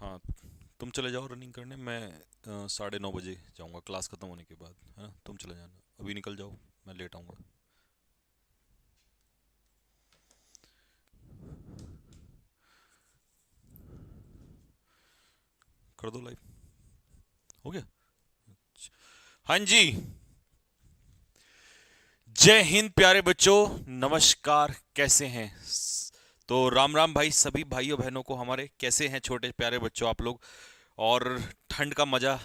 हाँ, तुम चले जाओ रनिंग करने। मैं 9:30 बजे जाऊंगा क्लास खत्म होने के बाद, है ना? तुम चले जाना, अभी निकल जाओ, मैं लेट आऊंगा। कर दो लाइव। हो गया। हाँ जी। जय हिंद प्यारे बच्चों, नमस्कार, कैसे हैं? तो राम राम भाई, सभी भाइयों बहनों को हमारे, कैसे हैं छोटे प्यारे बच्चों आप लोग? और ठंड का मजा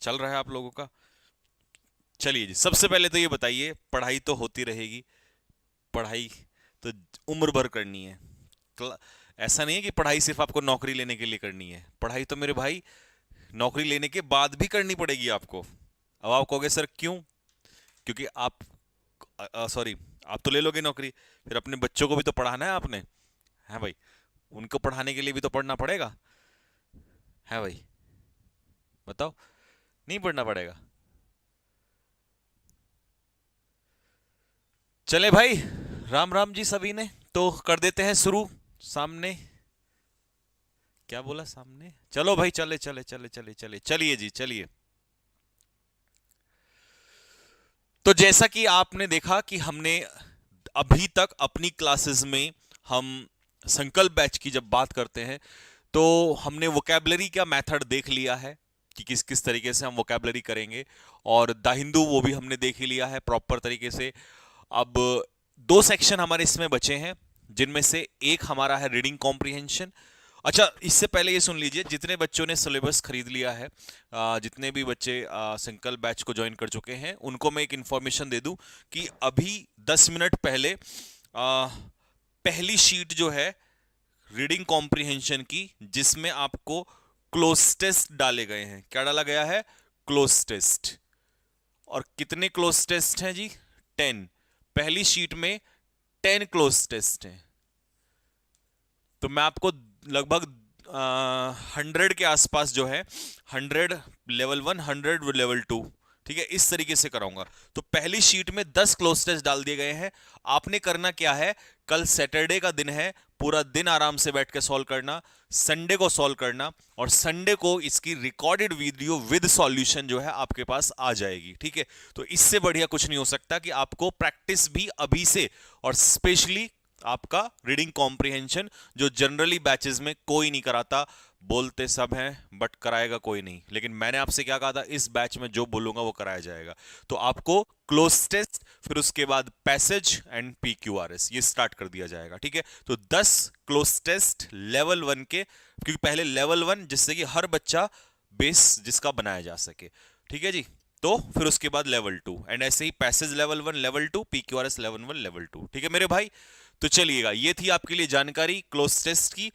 चल रहा है आप लोगों का? चलिए जी, सबसे पहले तो ये बताइए, पढ़ाई तो होती रहेगी। पढ़ाई तो उम्र भर करनी है। क्ला- ऐसा नहीं है कि पढ़ाई सिर्फ आपको नौकरी लेने के लिए करनी है। पढ़ाई तो मेरे भाई नौकरी लेने के बाद भी करनी पड़ेगी आपको। अब आप कहोगे सर क्यों? क्योंकि आप, सॉरी, आप तो ले लोगे नौकरी, फिर अपने बच्चों को भी तो पढ़ाना है आपने। है भाई, उनको पढ़ाने के लिए भी तो पढ़ना पड़ेगा। है भाई, बताओ, नहीं पढ़ना पड़ेगा? चले भाई, राम राम जी सभी ने। तो कर देते हैं शुरू। सामने, क्या बोला सामने? चलो भाई, चले चले चले चले चले, चलिए जी चलिए। तो जैसा कि आपने देखा कि हमने अभी तक अपनी क्लासेस में, हम संकल्प बैच की जब बात करते हैं तो हमने वोकेबलरी का मेथड देख लिया है कि किस किस तरीके से हम वोकेबलरी करेंगे। और द हिंदू वो भी हमने देख ही लिया है प्रॉपर तरीके से। अब दो सेक्शन हमारे इसमें बचे हैं, जिनमें से एक हमारा है रीडिंग कॉम्प्रिहेंशन। अच्छा, इससे पहले ये सुन लीजिए, जितने बच्चों ने सिलेबस खरीद लिया है, जितने भी बच्चे संकल्प बैच को ज्वाइन कर चुके हैं, उनको मैं एक इंफॉर्मेशन दे दूं कि अभी 10 मिनट पहले पहली शीट जो है रीडिंग कॉम्प्रिहेंशन की, जिसमें आपको क्लोज टेस्ट डाले गए हैं। क्या डाला गया है? Cloze test. और कितने क्लोज टेस्ट हैं जी? 10। पहली शीट में 10 क्लोज टेस्ट हैं। तो मैं आपको लगभग 100 के आसपास जो है, 100 लेवल 1, 100 लेवल 2, ठीक है, इस तरीके से कराऊंगा। तो पहली शीट में 10 क्लोज टेस्ट डाल दिए गए हैं। आपने करना क्या है? कल सैटरडे का दिन है, पूरा दिन आराम से बैठ के सॉल्व करना, संडे को सॉल्व करना, और संडे को इसकी रिकॉर्डेड वीडियो विद सॉल्यूशन जो है आपके पास आ जाएगी। ठीक है, तो इससे बढ़िया कुछ नहीं हो सकता कि आपको प्रैक्टिस भी अभी से, और स्पेशली आपका रीडिंग कॉम्प्रिहेंशन, जो जनरली बैचेस में कोई नहीं कराता। बोलते सब हैं बट कराएगा कोई नहीं। लेकिन मैंने आपसे क्या कहा था, इस बैच में जो बोलूंगा वो कराया जाएगा। तो आपको क्लोज टेस्ट, फिर उसके बाद पैसेज एंड PQRS ये स्टार्ट कर दिया जाएगा। ठीक है, तो 10 क्लोज टेस्ट लेवल 1 के, क्योंकि पहले लेवल 1, जिससे कि हर बच्चा बेस जिसका बनाया जा सके। ठीक है जी। तो फिर उसके बाद लेवल 2, एंड ऐसे ही passage level 1, level 2, PQRS level 1, level 2। ठीक है मेरे भाई, तो चलिएगा, ये थी आपके लिए जानकारी क्लोज टेस्ट की।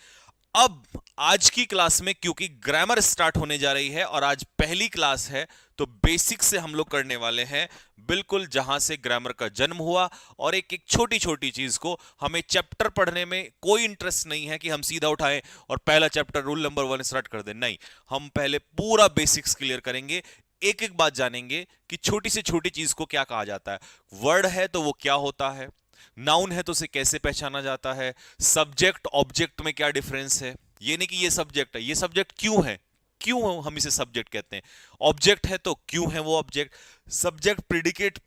अब आज की क्लास में, क्योंकि ग्रामर स्टार्ट होने जा रही है और आज पहली क्लास है, तो बेसिक से हम लोग करने वाले हैं, बिल्कुल जहां से ग्रामर का जन्म हुआ। और एक एक छोटी छोटी चीज को, हमें चैप्टर पढ़ने में कोई इंटरेस्ट नहीं है कि हम सीधा उठाएं और पहला चैप्टर रूल नंबर 1 स्टार्ट कर दें। नहीं, हम पहले पूरा बेसिक्स क्लियर करेंगे। एक एक बात जानेंगे कि छोटी से छोटी चीज को क्या कहा जाता है। वर्ड है तो वो क्या होता है, नाउन है तो उसे कैसे पहचाना जाता है, सब्जेक्ट ऑब्जेक्ट में क्या डिफरेंस है। ये नहीं कि ये सब्जेक्ट है, ये सब्जेक्ट क्यों है, क्यों हम इसे सब्जेक्ट कहते हैं। ऑब्जेक्ट है तो क्यों है वो ऑब्जेक्ट। सब्जेक्ट प्रिडिकेट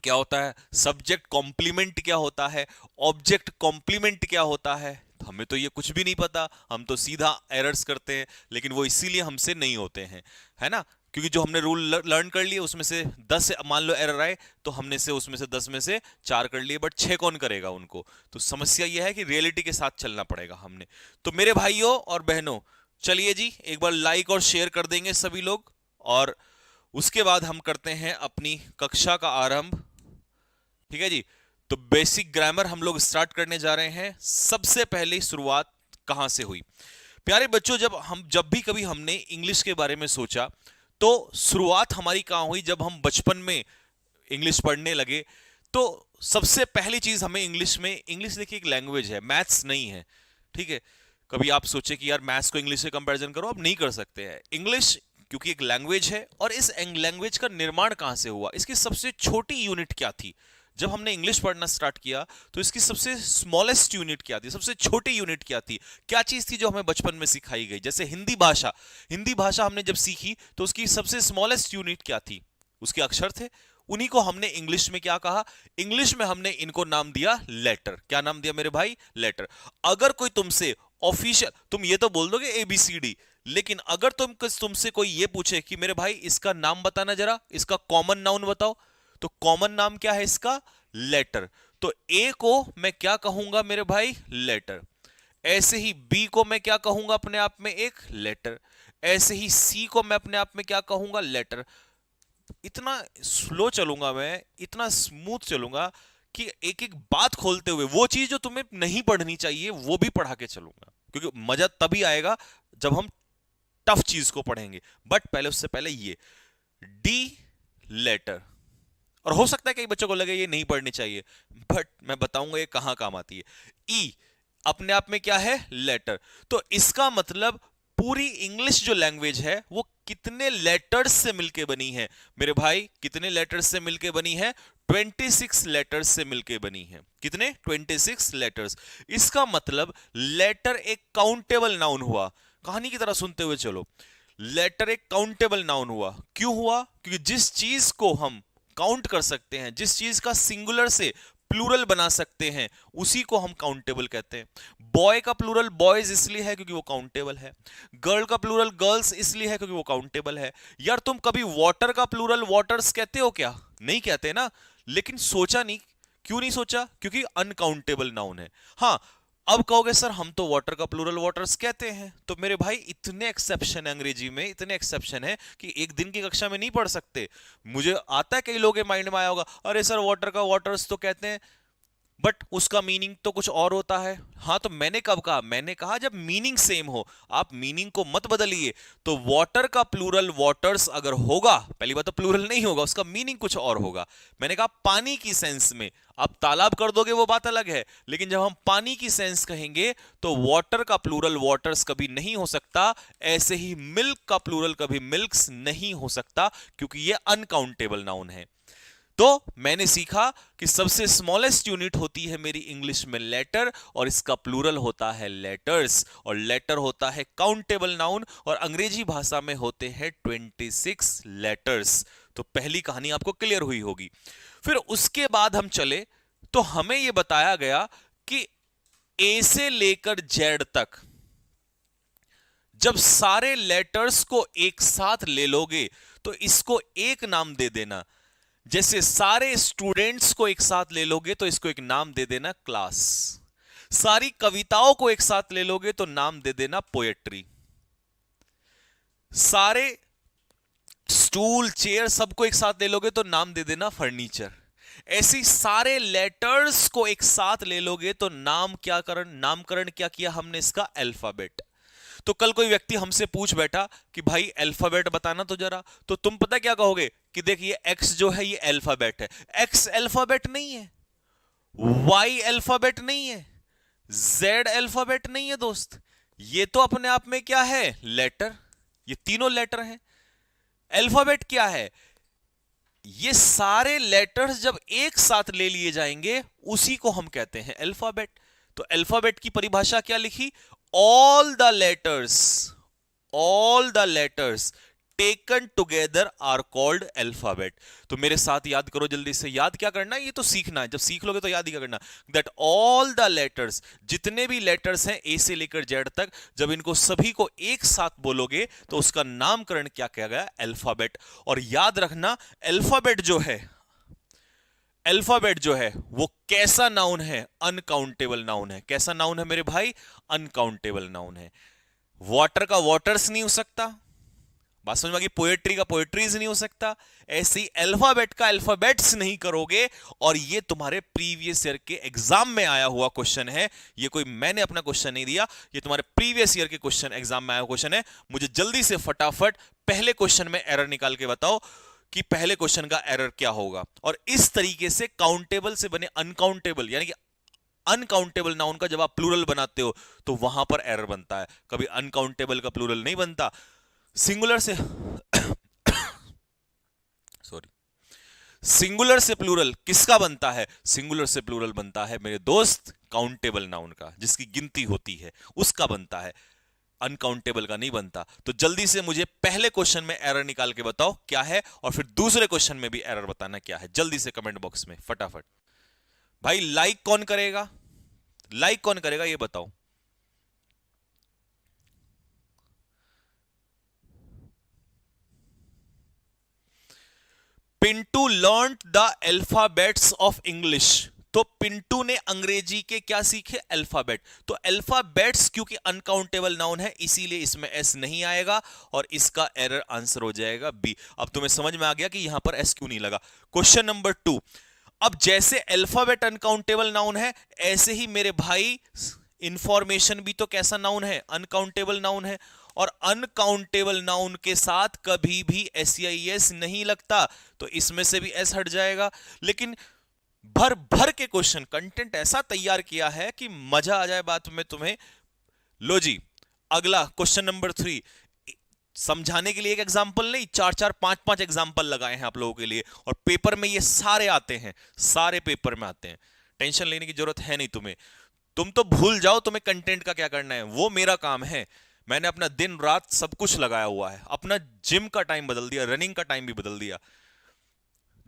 क्या होता है, सब्जेक्ट कॉम्प्लीमेंट क्या होता है, ऑब्जेक्ट कॉम्प्लीमेंट क्या होता है। हमें तो ये कुछ भी नहीं पता, हम तो सीधा एरर्स करते हैं, लेकिन वो इसीलिए हमसे नहीं होते हैं, है ना? क्योंकि जो हमने रूल लर्न कर लिए, उसमें से 10 मान लो एरर आए, तो हमने से उसमें से 10 में से 4 कर लिए, बट 6 कौन करेगा उनको? तो समस्या यह है कि रियलिटी के साथ चलना पड़ेगा हमने। तो मेरे भाइयों और बहनों, चलिए जी, एक बार लाइक और शेयर कर देंगे सभी लोग, और उसके बाद हम करते हैं अपनी कक्षा का आरंभ। ठीक है जी। तो बेसिक ग्रामर हम लोग स्टार्ट करने जा रहे हैं। सबसे पहले शुरुआत कहां से हुई? प्यारे बच्चों, जब भी कभी हमने इंग्लिश के बारे में सोचा, तो शुरुआत हमारी कहां हुई? जब हम बचपन में इंग्लिश पढ़ने लगे, तो सबसे पहली चीज हमें इंग्लिश में, इंग्लिश देखिए एक लैंग्वेज है, मैथ्स नहीं है। ठीक है, कभी आप सोचे कि यार मैथ्स को इंग्लिश से कंपैरिजन करो, आप नहीं कर सकते हैं। इंग्लिश क्योंकि एक लैंग्वेज है, और इस लैंग्वेज का निर्माण कहां से हुआ, इसकी सबसे छोटी यूनिट क्या थी? जब हमने इंग्लिश पढ़ना स्टार्ट किया तो इसकी सबसे स्मॉलेस्ट यूनिट क्या थी, सबसे छोटी यूनिट क्या थी, क्या चीज थी जो हमें बचपन में सिखाई गई। जैसे हिंदी भाषा हमने जब सीखी तो उसकी सबसे स्मॉलेस्ट यूनिट क्या थी, उसके अक्षर थे। उन्हीं को हमने इंग्लिश में क्या कहा, इंग्लिश में हमने इनको नाम दिया लेटर। क्या नाम दिया मेरे भाई, लेटर। अगर कोई तुमसे ऑफिशियल, तुम ये तो बोल दोगे ABCD, लेकिन अगर तुमसे कोई ये पूछे कि मेरे भाई इसका नाम बताना जरा, इसका कॉमन नाउन बताओ, तो कॉमन नाम क्या है इसका, लेटर। तो ए को मैं क्या कहूंगा मेरे भाई, लेटर। ऐसे ही बी को मैं क्या कहूंगा अपने आप में, एक लेटर। ऐसे ही सी को मैं अपने आप में क्या कहूंगा, लेटर। इतना स्लो चलूंगा मैं, इतना स्मूथ चलूंगा कि एक एक बात खोलते हुए वो चीज जो तुम्हें नहीं पढ़नी चाहिए वो भी पढ़ा के चलूंगा, क्योंकि मजा तभी आएगा जब हम टफ चीज को पढ़ेंगे। बट पहले, उससे पहले ये डी, लेटर। और हो सकता है कई बच्चों को लगे ये नहीं पढ़नी चाहिए, बट मैं बताऊंगा ये कहां काम आती है। ई अपने आप में क्या है, लेटर। तो इसका मतलब पूरी इंग्लिश जो लैंग्वेज है वो कितने लेटर्स से मिलके बनी है मेरे भाई, कितने लेटर्स से मिलके बनी है, 26 लेटर्स से मिलके बनी है। कितने, 26 लेटर्स। इसका मतलब लेटर एक काउंटेबल नाउन हुआ। कहानी की तरह सुनते हुए चलो, लेटर एक काउंटेबल नाउन हुआ। क्यों हुआ, क्योंकि जिस चीज को हम काउंट कर सकते हैं, जिस चीज का सिंगुलर से प्लूरल बना सकते हैं, उसी को हम काउंटेबल कहते हैं। बॉय का प्लूरल बॉयज इसलिए है क्योंकि वो काउंटेबल है। गर्ल का प्लूरल गर्ल्स इसलिए है क्योंकि वो काउंटेबल है। यार तुम कभी वाटर का प्लूरल वाटर्स कहते हो क्या, नहीं कहते ना। लेकिन सोचा नहीं, क्यों नहीं सोचा, क्योंकि अनकाउंटेबल नाउन है। हाँ, अब कहोगे सर हम तो वाटर का प्लूरल वाटर्स कहते हैं, तो मेरे भाई इतने एक्सेप्शन है अंग्रेजी में, इतने एक्सेप्शन है कि एक दिन की कक्षा में नहीं पढ़ सकते। मुझे आता है कई लोगों के माइंड में आया होगा, अरे सर वाटर का वाटर्स तो कहते हैं, बट उसका मीनिंग तो कुछ और होता है। हाँ, तो मैंने कब कहा, मैंने कहा जब मीनिंग सेम हो। आप मीनिंग को मत बदलिए। तो वाटर का प्लूरल वाटर्स अगर होगा, पहली बात तो प्लूरल नहीं होगा, उसका मीनिंग कुछ और होगा। मैंने कहा पानी की सेंस में, आप तालाब कर दोगे वो बात अलग है, लेकिन जब हम पानी की सेंस कहेंगे तो वाटर का प्लूरल वाटर्स कभी नहीं हो सकता। ऐसे ही मिल्क का प्लूरल कभी मिल्क्स नहीं हो सकता, क्योंकि ये अनकाउंटेबल नाउन है। तो मैंने सीखा कि सबसे स्मॉलेस्ट यूनिट होती है मेरी इंग्लिश में लेटर, और इसका प्लूरल होता है लेटर्स, और लेटर होता है काउंटेबल नाउन, और अंग्रेजी भाषा में होते हैं 26 लेटर्स। तो पहली कहानी आपको क्लियर हुई होगी। फिर उसके बाद हम चले तो हमें यह बताया गया कि ए से लेकर जेड तक जब सारे लेटर्स को एक साथ ले लोगे तो इसको एक नाम दे देना। जैसे सारे स्टूडेंट्स को एक साथ ले लोगे तो इसको एक नाम दे देना क्लास। सारी कविताओं को एक साथ ले लोगे तो नाम दे देना पोएट्री। सारे स्टूल चेयर सबको एक साथ ले लोगे तो नाम दे देना फर्नीचर। ऐसी सारे लेटर्स को एक साथ ले लोगे तो नामकरण क्या किया हमने, इसका अल्फाबेट। तो कल कोई व्यक्ति हमसे पूछ बैठा कि भाई अल्फाबेट बताना तो जरा, तो तुम पता क्या कहोगे कि देखिए एक्स जो है ये अल्फाबेट है। एक्स अल्फाबेट नहीं है, वाई अल्फाबेट नहीं है, जेड अल्फाबेट नहीं है दोस्त। ये तो अपने आप में क्या है, लेटर। ये तीनों लेटर हैं। अल्फाबेट क्या है, ये सारे लेटर्स जब एक साथ ले लिए जाएंगे उसी को हम कहते हैं अल्फाबेट। तो अल्फाबेट की परिभाषा क्या लिखी, all the letters taken together are called alphabet। तो मेरे साथ याद करो जल्दी से, याद क्या करना है, ये तो सीखना है, जब सीख लोगे तो याद ही क्या करना, that all the letters, जितने भी लेटर्स हैं ए से लेकर जेड तक, जब इनको सभी को एक साथ बोलोगे तो उसका नामकरण क्या किया गया, अल्फाबेट। और याद रखना अल्फाबेट जो है वो कैसा नाउन है, अनकाउंटेबल नाउन है। कैसा नाउन है मेरे भाई, अनकाउंटेबल नाउन है। वाटर का वाटर्स नहीं हो सकता, बात समझ में आ गई, पोएट्री का पोएट्रीज नहीं हो सकता। ऐसे ही अल्फाबेट का अल्फाबेट्स नहीं करोगे। और ये तुम्हारे प्रीवियस ईयर के एग्जाम में आया हुआ क्वेश्चन है, ये कोई मैंने अपना क्वेश्चन नहीं दिया, ये तुम्हारे प्रीवियस ईयर के क्वेश्चन एग्जाम में आया क्वेश्चन है। मुझे जल्दी से फटाफट पहले क्वेश्चन में एरर निकाल के बताओ कि पहले क्वेश्चन का एरर क्या होगा। और इस तरीके से काउंटेबल से बने अनकाउंटेबल, यानी कि अनकाउंटेबल नाउन का जब आप प्लूरल बनाते हो तो वहां पर एरर बनता है। कभी अनकाउंटेबल का प्लूरल नहीं बनता। सिंगुलर से सॉरी सिंगुलर से प्लूरल किसका बनता है? सिंगुलर से प्लूरल बनता है मेरे दोस्त काउंटेबल नाउन का, जिसकी गिनती होती है उसका बनता है, अनकाउंटेबल का नहीं बनता। तो जल्दी से मुझे पहले क्वेश्चन में एरर निकाल के बताओ क्या है, और फिर दूसरे क्वेश्चन में भी एरर बताना क्या है, जल्दी से कमेंट बॉक्स में फटाफट। भाई लाइक कौन करेगा, लाइक कौन करेगा ये बताओ। Pintu learn the alphabets of English. तो पिंटू ने अंग्रेजी के क्या सीखे? अल्फाबेट। तो अल्फाबेट्स क्योंकि अनकाउंटेबल नाउन है इसीलिए इसमें एस नहीं आएगा, और इसका एरर आंसर हो जाएगा बी। अब तुम्हें समझ में आ गया कि यहां पर एस क्यों नहीं लगा। Question number 2। अब जैसे अल्फाबेट अनकाउंटेबल नाउन है, ऐसे ही मेरे भाई इंफॉर्मेशन भी तो कैसा नाउन है? अनकाउंटेबल नाउन है। और अनकाउंटेबल नाउन के साथ कभी भी एस नहीं लगता, तो इसमें से भी एस हट जाएगा। लेकिन भर भर के क्वेश्चन, कंटेंट ऐसा तैयार किया है कि मजा आ जाए बात में तुम्हें। लो जी, अगला क्वेश्चन नंबर 3। समझाने के लिए एक एग्जाम्पल नहीं, 4-4 5-5 एग्जाम्पल लगाए हैं आप लोगों के लिए, और पेपर में ये सारे आते हैं, सारे पेपर में आते हैं। टेंशन लेने की जरूरत है नहीं तुम्हें। तुम तो भूल जाओ तुम्हें कंटेंट का क्या करना है, वो मेरा काम है। मैंने अपना दिन रात सब कुछ लगाया हुआ है, अपना जिम का टाइम बदल दिया, रनिंग का टाइम भी बदल दिया।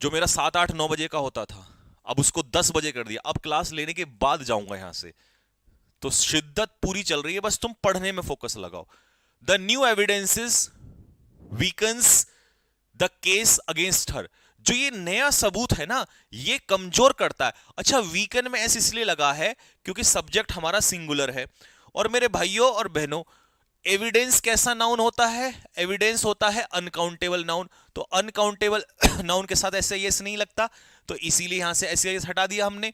जो मेरा 7-8-9 बजे का होता था, अब उसको 10 बजे कर दिया। अब क्लास लेने के बाद जाऊंगा यहां से। तो शिद्दत पूरी चल रही है, बस तुम पढ़ने में फोकस लगाओ। The new evidences weakens the case against her. जो ये नया सबूत है ना, ये कमजोर करता है। अच्छा, वीकन में एस इसलिए लगा है क्योंकि सब्जेक्ट हमारा सिंगुलर है। और मेरे भाइयों और बहनों, एविडेंस कैसा नाउन होता है? एविडेंस होता है अनकाउंटेबल नाउन। तो अनकाउंटेबल नाउन के साथ एस नहीं लगता, तो इसीलिए यहां से एस हटा दिया हमने।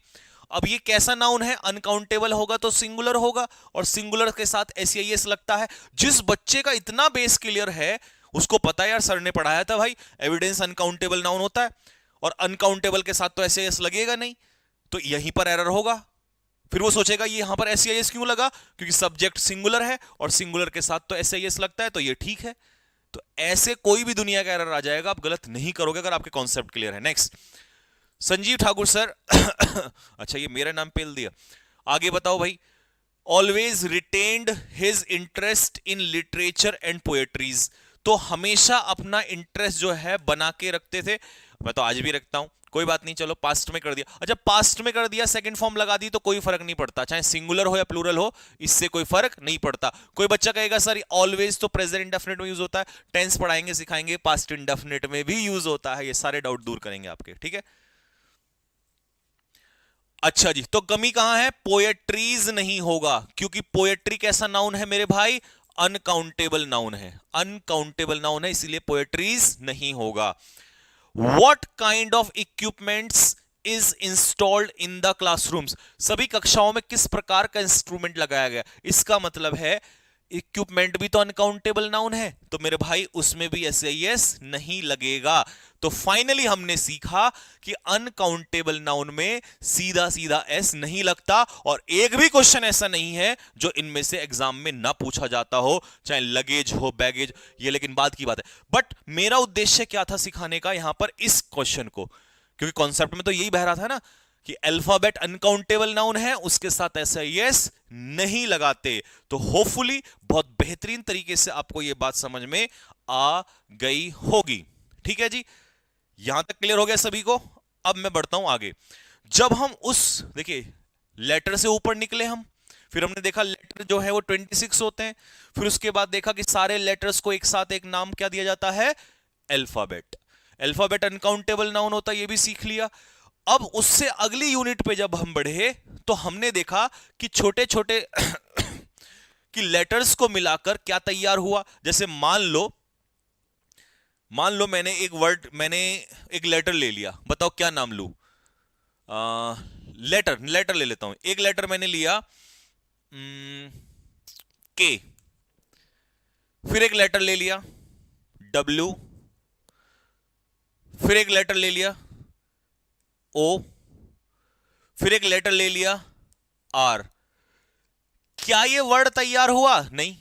अब ये कैसा नाउन है? अनकाउंटेबल होगा तो सिंगुलर होगा, और सिंगुलर के साथ एस लगता है। जिस बच्चे का इतना बेस क्लियर है उसको पता है यार, सर ने पढ़ाया था भाई एविडेंस अनकाउंटेबल नाउन होता है, और अनकाउंटेबल के साथ तो एस लगेगा नहीं, तो यहीं पर एरर होगा। फिर वो सोचेगा ये यहां पर एस क्यों लगा, क्योंकि सब्जेक्ट सिंगुलर है और सिंगुलर के साथ तो एस लगता है, तो ये ठीक है। तो ऐसे कोई भी दुनिया का एरर आ जाएगा, आप गलत नहीं करोगे अगर आपके कॉन्सेप्ट क्लियर है। Next, Sanjeev Thakur sir. अच्छा, ये मेरा नाम पेल दिया। आगे बताओ भाई। Always retained his interest in literature and poetries. तो हमेशा अपना इंटरेस्ट जो है बना के रखते थे। मैं तो आज भी रखता हूं, कोई बात नहीं, चलो पास्ट में कर दिया। अच्छा, पास्ट में कर दिया, सेकंड फॉर्म लगा दी, तो कोई फर्क नहीं पड़ता, चाहे सिंगुलर हो या प्लूरल हो, इससे कोई फर्क नहीं पड़ता। कोई बच्चा कहेगा सर ऑलवेज तो प्रेजेंट इंडेफिनिट में यूज होता है, टेंस पढ़ाएंगे सिखाएंगे पास्ट इंडेफिनिट में भी यूज होता है। ये सारे डाउट दूर करेंगे आपके, ठीक है। अच्छा जी, तो कमी कहां है? पोएट्रीज नहीं होगा, क्योंकि पोएट्री कैसा नाउन है मेरे भाई? अनकाउंटेबल नाउन है, अनकाउंटेबल नाउन है, इसीलिए पोएट्रीज नहीं होगा। What kind of equipments is installed in the classrooms? सभी कक्षाओं में किस प्रकार का इंस्ट्रूमेंट लगाया गया? इसका मतलब है इक्विपमेंट भी तो अनकाउंटेबल नाउन है, तो मेरे भाई उसमें भी एस नहीं लगेगा। तो फाइनली हमने सीखा कि अनकाउंटेबल नाउन में सीधा सीधा एस नहीं लगता, और एक भी क्वेश्चन ऐसा नहीं है जो इनमें से एग्जाम में ना पूछा जाता हो, चाहे लगेज हो, बैगेज, ये लेकिन बाद की बात है। बट मेरा उद्देश्य क्या था सिखाने का यहां पर इस क्वेश्चन को, क्योंकि कॉन्सेप्ट में तो यही बह रहा था ना कि अल्फाबेट अनकाउंटेबल नाउन है, उसके साथ एस नहीं लगाते। तो होपफुली बहुत बेहतरीन तरीके से आपको यह बात समझ में आ गई होगी, ठीक है जी। यहां तक क्लियर हो गया सभी को? अब मैं बढ़ता हूं आगे। जब हम उस, देखिए, लेटर से ऊपर निकले हम, फिर हमने देखा लेटर जो है वो 26 होते हैं, फिर उसके बाद देखा कि सारे लेटर्स को एक साथ एक नाम क्या दिया जाता है? अल्फाबेट। अल्फाबेट अनकाउंटेबल नाउन होता है, ये भी सीख लिया। अब उससे अगली यूनिट पे जब हम बढ़े तो हमने देखा कि छोटे छोटे कि लेटर्स को मिलाकर क्या तैयार हुआ। जैसे मान लो मैंने एक लेटर ले लिया, बताओ क्या नाम लूं? लेटर ले लेता हूं। एक लेटर मैंने लिया के, फिर एक लेटर ले लिया डब्ल्यू, फिर एक लेटर ले लिया ओ, फिर एक लेटर ले लिया आर। क्या ये वर्ड तैयार हुआ? नहीं।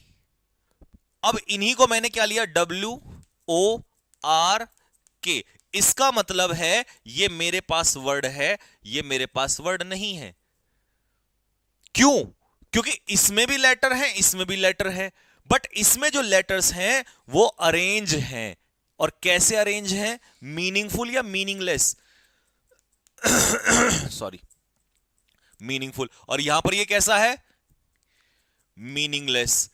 अब इन्हीं को मैंने क्या लिया? डब्ल्यू ओ आर के। इसका मतलब है ये मेरे पास वर्ड है, ये मेरे पास वर्ड नहीं है। क्यों? क्योंकि इसमें भी लेटर है, इसमें भी लेटर है, बट इसमें जो लेटर्स हैं वो अरेंज हैं। और कैसे अरेंज हैं? मीनिंगफुल या मीनिंगलेस? Sorry, meaningful. और यहां पर ये कैसा है? मीनिंगलेस।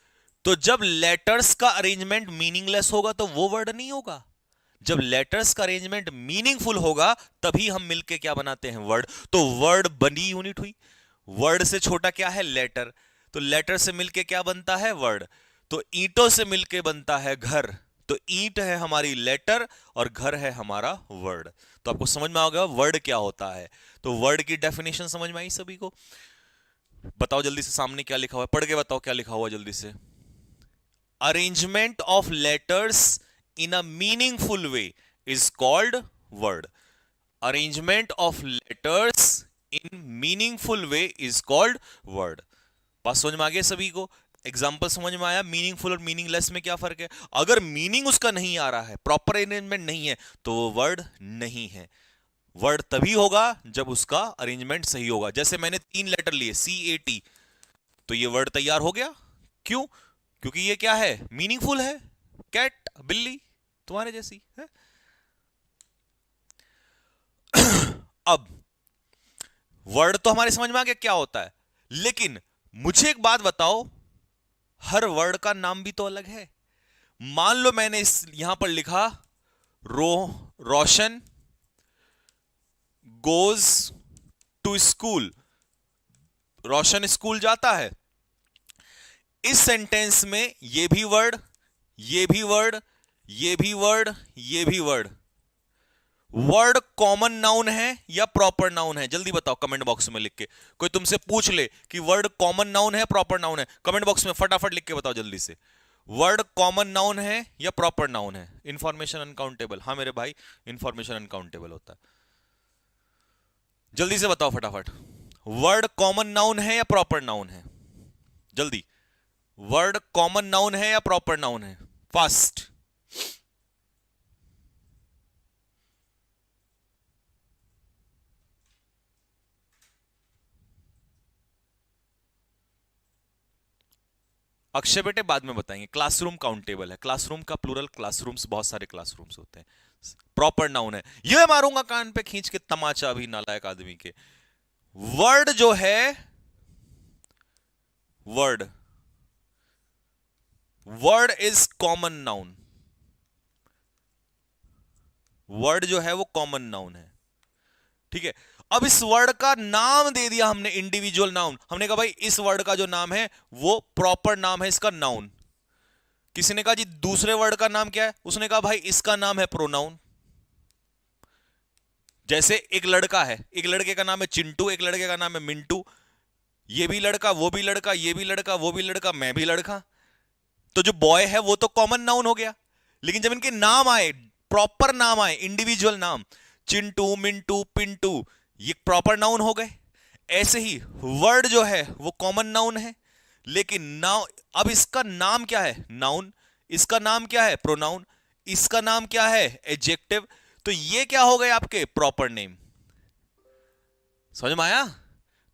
तो जब लेटर्स का अरेंजमेंट मीनिंगलेस होगा तो वो वर्ड नहीं होगा। जब लेटर्स का अरेंजमेंट मीनिंगफुल होगा तभी हम मिलके क्या बनाते हैं? वर्ड। तो वर्ड बनी यूनिट हुई। वर्ड से छोटा क्या है? लेटर। तो लेटर से मिलके क्या बनता है? वर्ड। तो ईंटों से मिलके बनता है घर। तो ईंट है हमारी लेटर और घर है हमारा वर्ड। तो आपको समझ में आ गया वर्ड क्या होता है। तो वर्ड की डेफिनेशन समझ में आई सभी को? बताओ जल्दी से, सामने क्या लिखा हुआ है? पढ़ के बताओ क्या लिखा हुआ है जल्दी से। Arrangement of letters in a meaningful way is called word. Arrangement of letters in meaningful way is called word. बात समझ में आ गया सभी को? एग्जाम्पल समझ में आया? मीनिंगफुल और मीनिंगलेस में क्या फर्क है? अगर मीनिंग उसका नहीं आ रहा है, प्रॉपर अरेंजमेंट नहीं है, तो वो वर्ड नहीं है। वर्ड तभी होगा जब उसका अरेंजमेंट सही होगा। जैसे मैंने 3 लेटर लिए CAT, तो ये वर्ड तैयार हो गया। क्यों? क्योंकि ये क्या है? मीनिंगफुल है। कैट, बिल्ली तुम्हारे जैसी है। अब वर्ड तो हमारे समझ में आ गया क्या होता है, लेकिन मुझे एक बात बताओ, हर वर्ड का नाम भी तो अलग है। मान लो मैंने इस यहां पर लिखा Roshan goes to school. Roshan school जाता है। इस सेंटेंस में ये भी वर्ड, ये भी वर्ड, ये भी वर्ड, ये भी वर्ड। वर्ड कॉमन नाउन है या प्रॉपर नाउन है? जल्दी बताओ कमेंट बॉक्स में लिख के। कोई तुमसे पूछ ले कि वर्ड कॉमन नाउन है प्रॉपर नाउन है, कमेंट बॉक्स में फटाफट लिख के बताओ जल्दी से। वर्ड कॉमन नाउन है या प्रॉपर नाउन है? Information uncountable. हाँ मेरे भाई, इंफॉर्मेशन अनकाउंटेबल होता है। जल्दी से बताओ फटाफट, वर्ड कॉमन नाउन है या प्रॉपर नाउन है? जल्दी, वर्ड कॉमन नाउन है या प्रॉपर नाउन है? फास्ट। अक्षय बेटे बाद में बताएंगे। क्लासरूम काउंटेबल है, क्लासरूम का प्लूरल क्लासरूम्स, बहुत सारे क्लासरूम्स होते हैं। प्रॉपर नाउन है। ये मारूंगा कान पे खींच के तमाचा अभी नालायक आदमी के। वर्ड जो है, word, word is common noun. Word जो है वो कॉमन नाउन है, ठीक है। अब इस वर्ड का नाम दे दिया हमने, इंडिविजुअल नाउन। हमने कहा भाई इस वर्ड का जो नाम है वो प्रॉपर नाम है इसका, नाउन। किसी ने कहा जी दूसरे वर्ड का नाम क्या है? उसने कहा भाई इसका नाम है प्रोनाउन। जैसे एक लड़का है, एक लड़के का नाम है चिंटू, एक लड़के का नाम है मिंटू। ये भी लड़का, वो भी लड़का, ये भी लड़का, वो भी लड़का, मैं भी लड़का। तो जो बॉय है वो तो कॉमन नाउन हो गया। लेकिन जब इनके नाम आए, प्रॉपर नाम आए, इंडिविजुअल नाम, चिंटू, मिंटू, पिंटू, ये प्रॉपर नाउन हो गए। ऐसे ही वर्ड जो है वो कॉमन नाउन है, लेकिन नाउ अब इसका नाम क्या है? नाउन। इसका नाम क्या है? प्रोनाउन। इसका नाम क्या है? एडजेक्टिव। तो ये क्या हो गए आपके? Proper name. समझ में आया?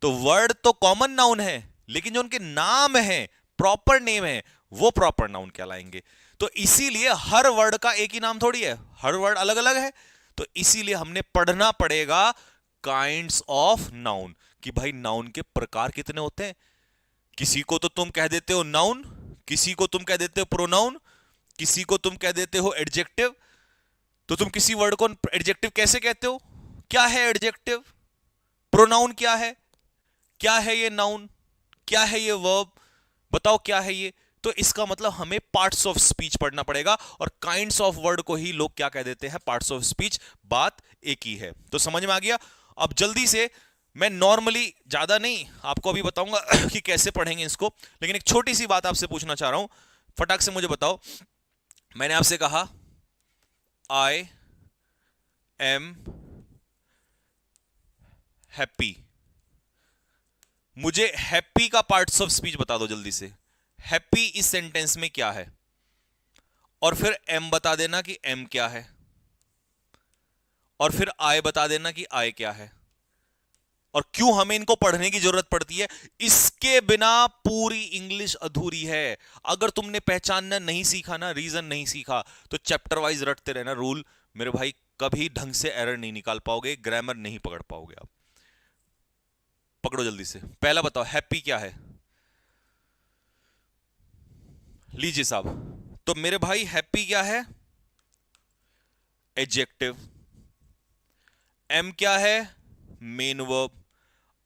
तो वर्ड तो कॉमन नाउन है, लेकिन जो उनके नाम है, प्रॉपर नेम है, वो प्रॉपर नाउन कहलाएंगे। तो इसीलिए हर वर्ड का एक ही नाम थोड़ी है, हर वर्ड अलग अलग है। तो इसीलिए हमने पढ़ना पड़ेगा काइंड्स ऑफ नाउन, कि भाई नाउन के प्रकार कितने होते हैं। किसी को तो तुम कह देते हो नाउन, किसी को तुम कह देते हो प्रोनाउन, किसी को तुम कह देते हो एडजेक्टिव। तो तुम किसी वर्ड को एडजेक्टिव कैसे कहते हो? क्या है एडजेक्टिव? प्रोनाउन क्या है? क्या है ये नाउन? क्या है ये वर्ब? बताओ क्या है ये। तो इसका मतलब हमें पार्ट्स ऑफ स्पीच पढ़ना पड़ेगा, और काइंड्स ऑफ वर्ड को ही लोग क्या कह देते हैं? Parts of speech. बात एक ही है। तो समझ में आ गया? अब जल्दी से, मैं नॉर्मली ज्यादा नहीं आपको अभी बताऊंगा कि कैसे पढ़ेंगे इसको, लेकिन एक छोटी सी बात आपसे पूछना चाह रहा हूं, फटाक से मुझे बताओ। मैंने आपसे कहा आई एम हैप्पी, मुझे हैप्पी का पार्ट्स ऑफ स्पीच बता दो जल्दी से। हैप्पी इस सेंटेंस में क्या है? और फिर एम बता देना कि एम क्या है। और फिर आय बता देना कि आय क्या है और क्यों हमें इनको पढ़ने की जरूरत पड़ती है। इसके बिना पूरी इंग्लिश अधूरी है। अगर तुमने पहचानना नहीं सीखा ना, रीजन नहीं सीखा, तो चैप्टर वाइज रटते रहना रूल, मेरे भाई कभी ढंग से एरर नहीं निकाल पाओगे, ग्रामर नहीं पकड़ पाओगे आप। पकड़ो जल्दी से। पहला बताओ, हैप्पी क्या है? लीजिए साहब, तो मेरे भाई हैप्पी क्या है? एडजेक्टिव। एम क्या है? Main verb.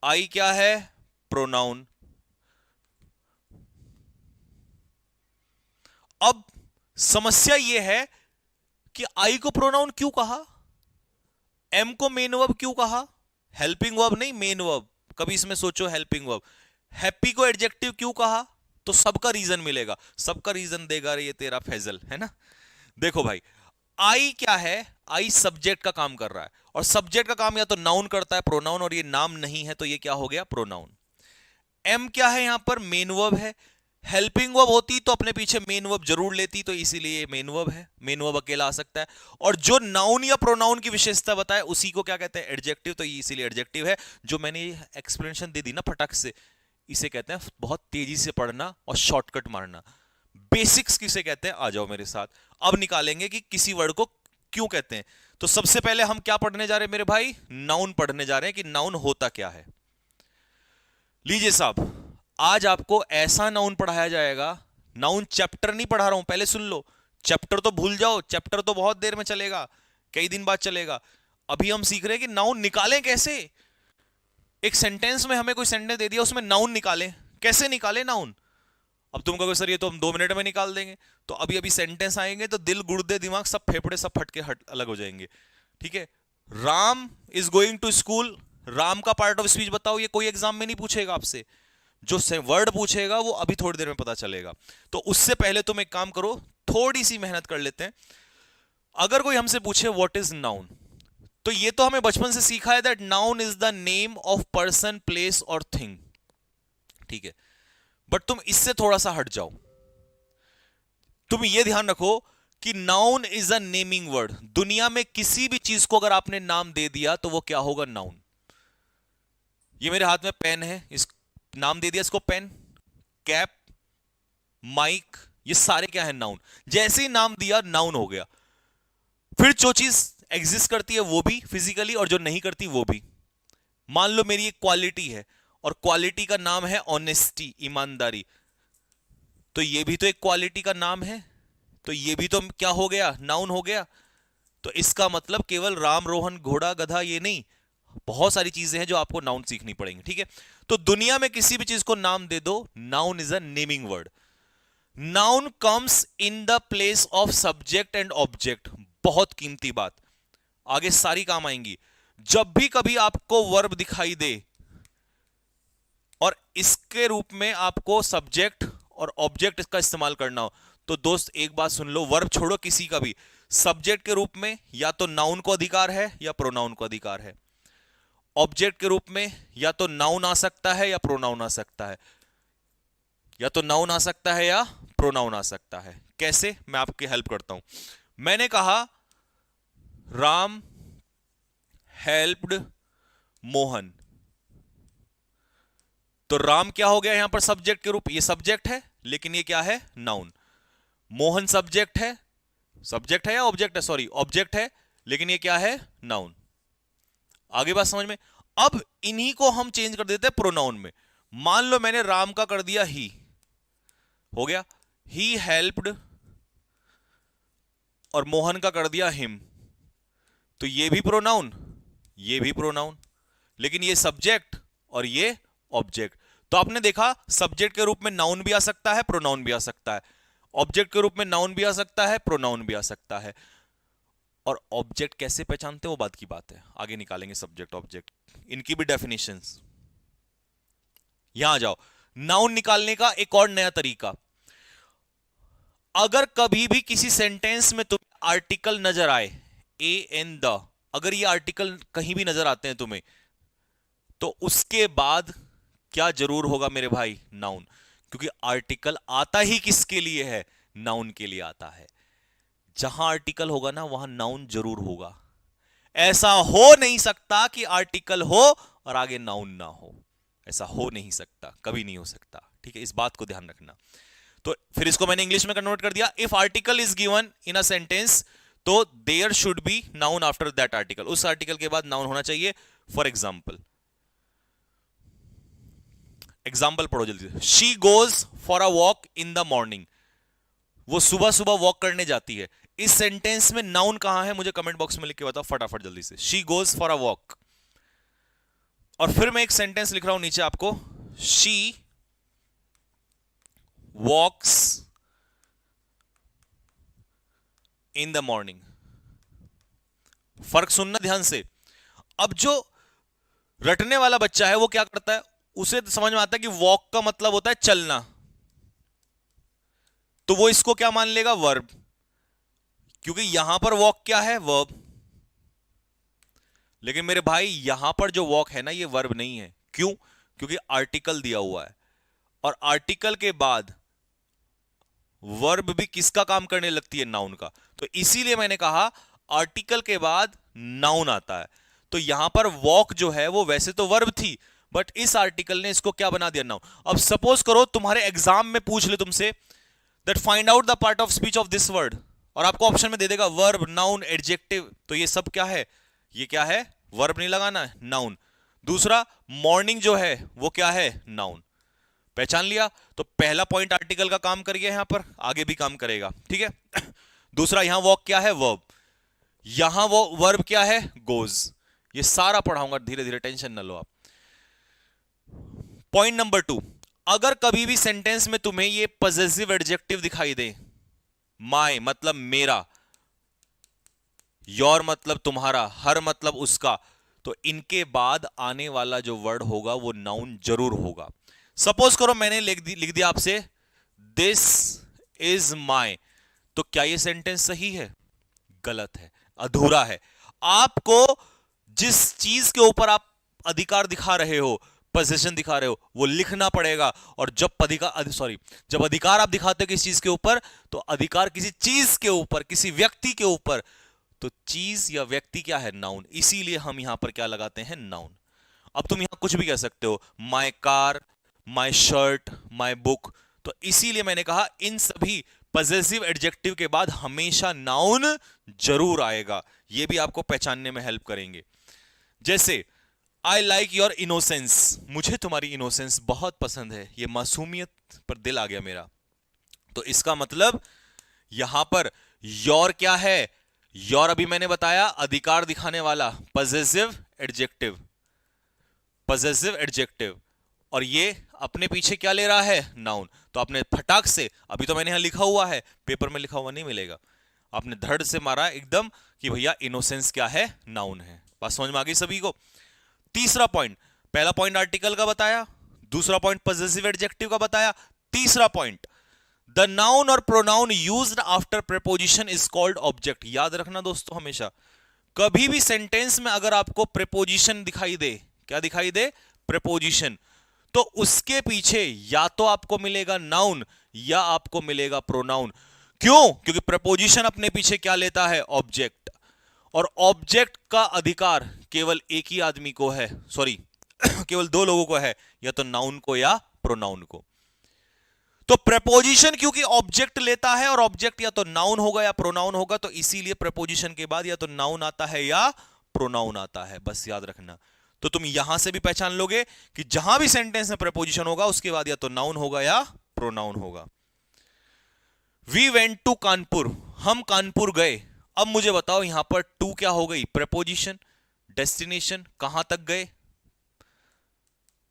आई क्या है? प्रोनाउन। अब समस्या यह है कि आई को प्रोनाउन क्यों कहा, एम को मेन वर्ब क्यों कहा? हेल्पिंग वर्ब नहीं, मेन वर्ब। कभी इसमें सोचो, हेल्पिंग वर्ब। हैप्पी को एडजेक्टिव क्यों कहा? तो सबका रीजन मिलेगा, सबका रीजन देगा ये तेरा फैजल, है ना। देखो भाई, आई क्या है? आई सब्जेक्ट का काम कर रहा है, और सब्जेक्ट का काम या तो नाउन करता है, प्रोनाउन, और ये नाम नहीं है तो ये क्या हो गया? प्रोनाउन। एम क्या है? यहां पर मेन वर्ब है। हेल्पिंग वर्ब होती तो अपने पीछे मेन वर्ब जरूर लेती, तो इसीलिए मेन वर्ब है, मेन वर्ब अकेला आ सकता है। और जो नाउन या प्रोनाउन की विशेषता बताए उसी को क्या कहते हैं? एडजेक्टिव, तो ये इसीलिए एडजेक्टिव है। जो मैंने एक्सप्लेनेशन दे दी ना फटक से, इसे कहते हैं बहुत तेजी से पढ़ना और शॉर्टकट मारना। बेसिक्स किसे कहते हैं? आ जाओ मेरे साथ, अब निकालेंगे कि किसी वर्ड को क्यों कहते हैं। तो सबसे पहले हम क्या पढ़ने जा रहे हैं मेरे भाई? नाउन पढ़ने जा रहे हैं कि नाउन होता क्या है। लीजिए साहब, आज आपको ऐसा नाउन पढ़ाया जाएगा, नाउन चैप्टर नहीं पढ़ा रहा हूं, पहले सुन लो। चैप्टर तो भूल जाओ, चैप्टर तो बहुत देर में चलेगा, कई दिन बाद चलेगा। अभी हम सीख रहे हैं कि नाउन निकालें कैसे। एक सेंटेंस में हमें कोई सेंटेंस दे दिया, उसमें नाउन निकालें, कैसे निकालें नाउन। अब तुम कहोगे सर ये तो हम 2 मिनट में निकाल देंगे, तो अभी अभी सेंटेंस आएंगे तो दिल, गुर्दे, दिमाग, सब फेफड़े सब फट के अलग हो जाएंगे। ठीक है। Ram is going to school, Ram का पार्ट ऑफ स्पीच बताओ, ये कोई एग्जाम में नहीं पूछेगा आपसे। जो वर्ड पूछेगा वो अभी थोड़ी देर में पता चलेगा। तो उससे पहले तुम एक काम करो, थोड़ी सी मेहनत कर लेते हैं। अगर कोई हमसे पूछे व्हाट इज नाउन, तो ये तो हमें बचपन से सीखा है that noun is the name of person, place और थिंग। ठीक है, बट तुम इससे थोड़ा सा हट जाओ। तुम ये ध्यान रखो कि noun is a naming word. दुनिया में किसी भी चीज को अगर आपने नाम दे दिया तो वो क्या होगा? नाउन। ये मेरे हाथ में पेन है, इस नाम दे दिया इसको पेन, कैप, माइक, ये सारे क्या है? नाउन। जैसे ही नाम दिया नाउन हो गया। फिर जो चीज एग्जिस्ट करती है वो भी फिजिकली, और जो नहीं करती वो भी। मान लो मेरी एक क्वालिटी है, और क्वालिटी का नाम है ऑनेस्टी, ईमानदारी, तो ये भी तो एक क्वालिटी का नाम है, तो ये भी तो क्या हो गया? नाउन हो गया। तो इसका मतलब केवल राम, रोहन, घोड़ा, गधा ये नहीं, बहुत सारी चीजें हैं जो आपको नाउन सीखनी पड़ेंगी। ठीक है, तो दुनिया में किसी भी चीज को नाम दे दो, noun is a naming word. Noun comes in the place of subject and object. बहुत कीमती बात, आगे सारी काम आएंगी। जब भी कभी आपको वर्ब दिखाई दे और इसके रूप में आपको सब्जेक्ट और ऑब्जेक्ट इसका इस्तेमाल करना हो, तो दोस्त एक बात सुन लो, वर्ब छोड़ो किसी का भी, सब्जेक्ट के रूप में या तो नाउन को अधिकार है या प्रोनाउन को अधिकार है। ऑब्जेक्ट के रूप में या तो नाउन आ सकता है या प्रोनाउन आ सकता है, या तो नाउन आ सकता है या प्रोनाउन आ सकता है। कैसे? मैं आपकी हेल्प करता हूं। मैंने कहा राम हेल्प्ड मोहन, तो राम क्या हो गया यहां पर? सब्जेक्ट के रूप, ये सब्जेक्ट है लेकिन ये क्या है? नाउन। मोहन सब्जेक्ट है, सब्जेक्ट है या ऑब्जेक्ट है? सॉरी, ऑब्जेक्ट है, लेकिन ये क्या है? नाउन। आगे बात समझ में? अब इन्हीं को हम चेंज कर देते हैं प्रोनाउन में। मान लो मैंने राम का कर दिया ही, हो गया ही हेल्प्ड, और मोहन का कर दिया हिम, तो ये भी प्रोनाउन, ये भी प्रोनाउन, लेकिन ये सब्जेक्ट और ये ऑब्जेक्ट। तो आपने देखा, सब्जेक्ट के रूप में नाउन भी आ सकता है, प्रोनाउन भी आ सकता है, ऑब्जेक्ट के रूप में नाउन भी आ सकता है, प्रोनाउन भी आ सकता है। और ऑब्जेक्ट कैसे पहचानते हैं वो बात की बात है, आगे निकालेंगे सब्जेक्ट ऑब्जेक्ट, इनकी भी डेफिनेशंस। यहां जाओ, नाउन निकालने का एक और नया तरीका। अगर कभी भी किसी सेंटेंस में तुम्हें आर्टिकल नजर आए, ए एन द, अगर ये आर्टिकल कहीं भी नजर आते हैं तुम्हें, तो उसके बाद क्या जरूर होगा मेरे भाई? नाउन। क्योंकि आर्टिकल आता ही किसके लिए है? नाउन के लिए आता है। जहां आर्टिकल होगा ना वहां नाउन जरूर होगा। ऐसा हो नहीं सकता कि आर्टिकल हो और आगे नाउन ना हो, ऐसा हो नहीं सकता, कभी नहीं हो सकता, ठीक है, इस बात को ध्यान रखना। तो फिर इसको मैंने इंग्लिश में कन्वर्ट कर दिया, if article is given in a sentence तो there should be noun after that article, उस आर्टिकल के बाद नाउन होना चाहिए। फॉर एग्जाम्पल, एग्जाम्पल पढ़ो जल्दी से, she goes for a walk in the morning, वो सुबह सुबह वॉक करने जाती है। इस सेंटेंस में नाउन कहां है मुझे कमेंट बॉक्स में लिख के बताओ फटाफट जल्दी से। She goes for a walk, और फिर मैं एक सेंटेंस लिख रहा हूं नीचे आपको, she walks in the morning. फर्क सुनना ध्यान से। अब जो रटने वाला बच्चा है वो क्या करता है, उसे तो समझ में आता है कि वॉक का मतलब होता है चलना, तो वो इसको क्या मान लेगा, वर्ब, क्योंकि यहां पर वॉक क्या है, वर्ब। लेकिन मेरे भाई यहां पर जो वॉक है ना ये वर्ब नहीं है, क्यों, क्योंकि आर्टिकल दिया हुआ है, और आर्टिकल के बाद वर्ब भी किसका काम करने लगती है, नाउन का। तो इसीलिए मैंने कहा आर्टिकल के बाद नाउन आता है। तो यहां पर वॉक जो है वो वैसे तो वर्ब थी, बट इस आर्टिकल ने इसको क्या बना दिया, नाउन। अब सपोज करो तुम्हारे एग्जाम में पूछ ले तुमसे that find out the part of speech of this word, और आपको ऑप्शन में दे देगा वर्ब, नाउन, एडजेक्टिव, तो ये सब क्या है, ये क्या है, वर्ब नहीं लगाना है, नाउन। दूसरा मॉर्निंग जो है वो क्या है, नाउन। पहचान लिया, तो पहला पॉइंट आर्टिकल का काम कर गया, यहां पर आगे भी काम करेगा, ठीक है। दूसरा यहां वॉक क्या है, वर्ब, यहां वो वर्ब क्या है, गोज। ये सारा पढ़ाऊंगा धीरे धीरे, टेंशन न लो आप। पॉइंट नंबर 2, अगर कभी भी सेंटेंस में तुम्हें ये पॉजेसिव एडजेक्टिव दिखाई दे, माय मतलब मेरा, योर मतलब तुम्हारा, हर मतलब उसका, तो इनके बाद आने वाला जो वर्ड होगा वो नाउन जरूर होगा। सपोज करो मैंने लिख दिया आपसे दिस इज माय, तो क्या ये सेंटेंस सही है, गलत है, अधूरा है। आपको जिस चीज के ऊपर आप अधिकार दिखा रहे हो, पोजीशन दिखा रहे हो, वो लिखना पड़ेगा। और जब अधिकार आप दिखाते हो किसी चीज के ऊपर, तो अधिकार किसी चीज के ऊपर, किसी व्यक्ति के ऊपर, तो चीज या व्यक्ति क्या है, नाउन। इसीलिए हम यहां पर क्या लगाते हैं, नाउन। अब तुम यहां कुछ भी कह सकते हो, my car, my shirt, my book, तो इसीलिए मैंने कहा इन सभी पॉजेसिव एडजेक्टिव के बाद हमेशा नाउन जरूर आएगा। ये भी आपको पहचानने में हेल्प करेंगे। जैसे आई लाइक योर इनोसेंस, मुझे तुम्हारी इनोसेंस बहुत पसंद है, ये मासूमियत पर दिल आ गया मेरा। तो इसका मतलब यहां पर योर क्या है, योर अभी मैंने बताया अधिकार दिखाने वाला पॉजेसिव एडजेक्टिव, पॉजेसिव एडजेक्टिव, और ये अपने पीछे क्या ले रहा है, नाउन। तो आपने फटाक से, अभी तो मैंने यहां लिखा हुआ है, पेपर में लिखा हुआ नहीं मिलेगा, आपने धड़ से मारा एकदम कि भैया इनोसेंस क्या है, नाउन है। बात समझ में आ गई सभी को। तीसरा पॉइंट, पहला पॉइंट आर्टिकल का बताया, दूसरा पॉइंट पॉजेसिव एडजेक्टिव का बताया, तीसरा पॉइंट द नाउन और pronoun used after preposition is called object. याद रखना दोस्तों, हमेशा कभी भी सेंटेंस में अगर आपको प्रीपोजिशन दिखाई दे, क्या दिखाई दे, प्रीपोजिशन, तो उसके पीछे या तो आपको मिलेगा नाउन या आपको मिलेगा प्रोनाउन। क्यों, क्योंकि प्रीपोजिशन अपने पीछे क्या लेता है, ऑब्जेक्ट, और ऑब्जेक्ट का अधिकार केवल एक ही आदमी को है, सॉरी केवल दो लोगों को है, या तो नाउन को या प्रोनाउन को। तो प्रीपोजिशन क्योंकि ऑब्जेक्ट लेता है, और ऑब्जेक्ट या तो नाउन होगा या प्रोनाउन होगा, तो इसीलिए प्रीपोजिशन के बाद या तो नाउन आता है या प्रोनाउन आता है, बस याद रखना। तो तुम यहां से भी पहचान लोगे कि जहां भी सेंटेंस में प्रीपोजिशन होगा उसके बाद या तो नाउन होगा या प्रोनाउन होगा। वी वेंट टू कानपुर, हम कानपुर गए। अब मुझे बताओ यहां पर टू क्या हो गई, प्रीपोजिशन, डेस्टिनेशन, कहां तक गए,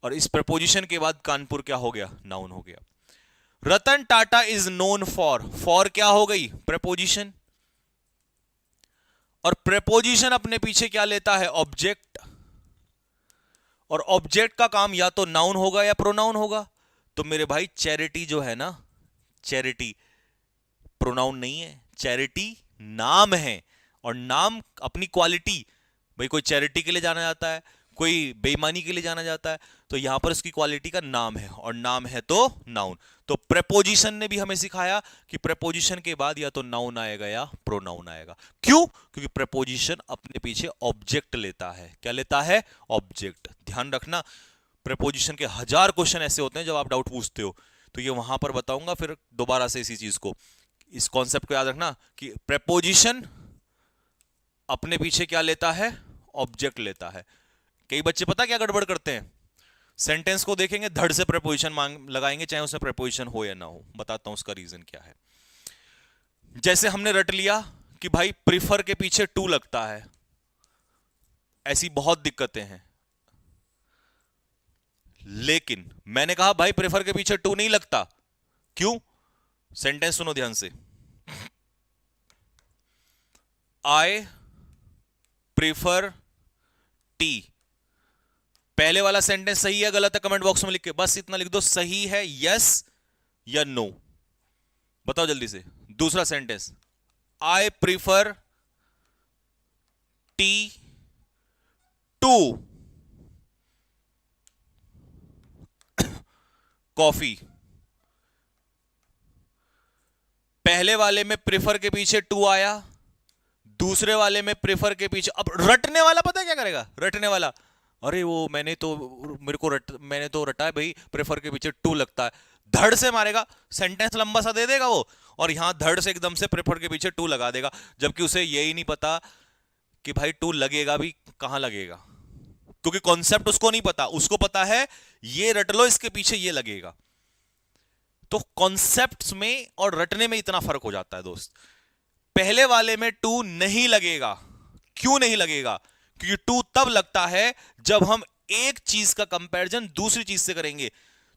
और इस प्रीपोजिशन के बाद कानपुर क्या हो गया, नाउन हो गया। Ratan Tata is known for क्या हो गई, प्रीपोजिशन, और प्रीपोजिशन अपने पीछे क्या लेता है, ऑब्जेक्ट, और ऑब्जेक्ट का काम या तो नाउन होगा या प्रोनाउन होगा। तो मेरे भाई चैरिटी जो है ना, चैरिटी प्रोनाउन नहीं है, चैरिटी नाम है, और नाम अपनी क्वालिटी, भाई कोई चैरिटी के लिए जाना जाता है, कोई बेईमानी के लिए जाना जाता है, तो यहां पर उसकी क्वालिटी का नाम है, और नाम है तो नाउन। तो प्रेपोजिशन ने भी हमें सिखाया कि प्रेपोजिशन के बाद या तो नाउन आएगा या प्रोनाउन आएगा। क्यों? क्योंकि प्रेपोजिशन अपने पीछे ऑब्जेक्ट लेता है। क्या लेता है? ऑब्जेक्ट। ध्यान रखना, प्रेपोजिशन के 1000 क्वेश्चन ऐसे होते हैं जब आप डाउट पूछते हो, तो ये वहां पर बताऊंगा फिर दोबारा से इसी चीज को। इस कॉन्सेप्ट को याद रखना कि प्रेपोजिशन अपने पीछे क्या लेता है? ऑब्जेक्ट लेता है। कई बच्चे पता क्या गड़बड़ करते हैं, सेंटेंस को देखेंगे, धड़ से प्रेपोजिशन मांग लगाएंगे, चाहे उसमें प्रेपोजिशन हो या ना हो। बताता हूं उसका रीजन क्या है। जैसे हमने रट लिया कि भाई प्रीफर के पीछे टू लगता है, ऐसी बहुत दिक्कतें हैं। लेकिन मैंने कहा भाई प्रेफर के पीछे टू नहीं लगता। क्यों? सेंटेंस सुनो ध्यान से। आई प्रेफर टी। पहले वाला सेंटेंस सही है गलत है कमेंट बॉक्स में लिख के, बस इतना लिख दो, सही है यस या नो। बताओ जल्दी से। दूसरा sentence, I prefer tea to coffee. पहले वाले में प्रेफर के पीछे टू आया, दूसरे वाले में प्रेफर के पीछे। अब रटने वाला पता है क्या करेगा? रटने वाला, अरे वो मैंने तो रटा है भाई, प्रेफर के पीछे टू लगता है, धड़ से मारेगा, सेंटेंस लंबा सा दे देगा वो, और यहां धड़ से एकदम से प्रेफर के पीछे टू लगा देगा, जबकि उसे यही नहीं पता कि भाई टू लगेगा भी कहां लगेगा, क्योंकि कॉन्सेप्ट उसको नहीं पता। उसको पता है ये रट लो, इसके पीछे ये लगेगा। तो कॉन्सेप्ट्स में और रटने में इतना फर्क हो जाता है दोस्त। पहले वाले में टू नहीं लगेगा। क्यों नहीं लगेगा? क्योंकि टू तब लगता है जब हम एक चीज का कंपैरिजन दूसरी चीज से करेंगे।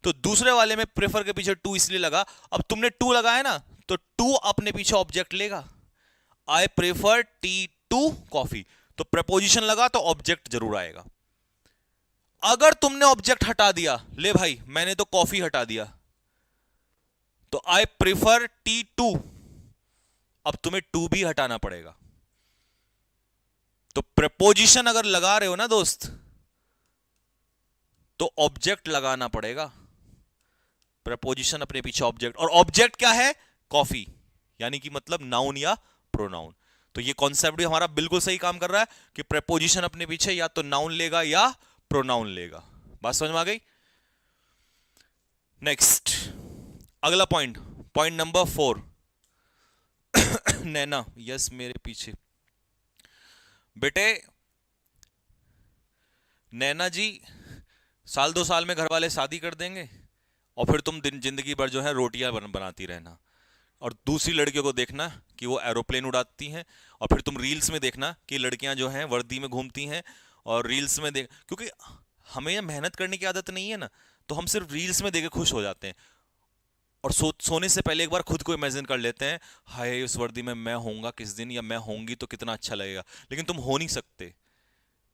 तो दूसरे वाले में प्रेफर के पीछे टू इसलिए लगा, अब तुमने टू लगाया ना, तो टू अपने पीछे ऑब्जेक्ट लेगा। I prefer tea to coffee, तो प्रपोजिशन लगा तो ऑब्जेक्ट जरूर आएगा। अगर तुमने ऑब्जेक्ट हटा दिया, ले भाई मैंने तो कॉफी हटा दिया, तो आई प्रेफर टी टू, अब तुम्हें टू भी हटाना पड़ेगा। तो प्रपोजिशन अगर लगा रहे हो ना दोस्त, तो ऑब्जेक्ट लगाना पड़ेगा। प्रपोजिशन अपने पीछे ऑब्जेक्ट, और ऑब्जेक्ट क्या है? कॉफी, यानी कि मतलब नाउन या प्रोनाउन। तो ये कॉन्सेप्ट भी हमारा बिल्कुल सही काम कर रहा है कि प्रपोजिशन अपने पीछे या तो नाउन लेगा या प्रोनाउन लेगा। बात समझ में आ गई? नेक्स्ट, अगला पॉइंट, पॉइंट नंबर 4। नैना, यस मेरे पीछे। बेटे नैना जी, साल 2 साल में घर वाले शादी कर देंगे, और फिर तुम जिंदगी भर जो है रोटियां बनाती रहना, और दूसरी लड़कियों को देखना कि वो एरोप्लेन उड़ाती हैं, और फिर तुम रील्स में देखना कि लड़कियां जो हैं वर्दी में घूमती हैं, और रील्स में देख, क्योंकि हमें मेहनत करने की आदत नहीं है ना, तो हम सिर्फ रील्स में देखे खुश हो जाते हैं, और सोने से पहले एक बार खुद को इमेजिन कर लेते हैं, हाय उस वर्दी में मैं होऊंगा किस दिन, या मैं होंगी तो कितना अच्छा लगेगा। लेकिन तुम हो नहीं सकते।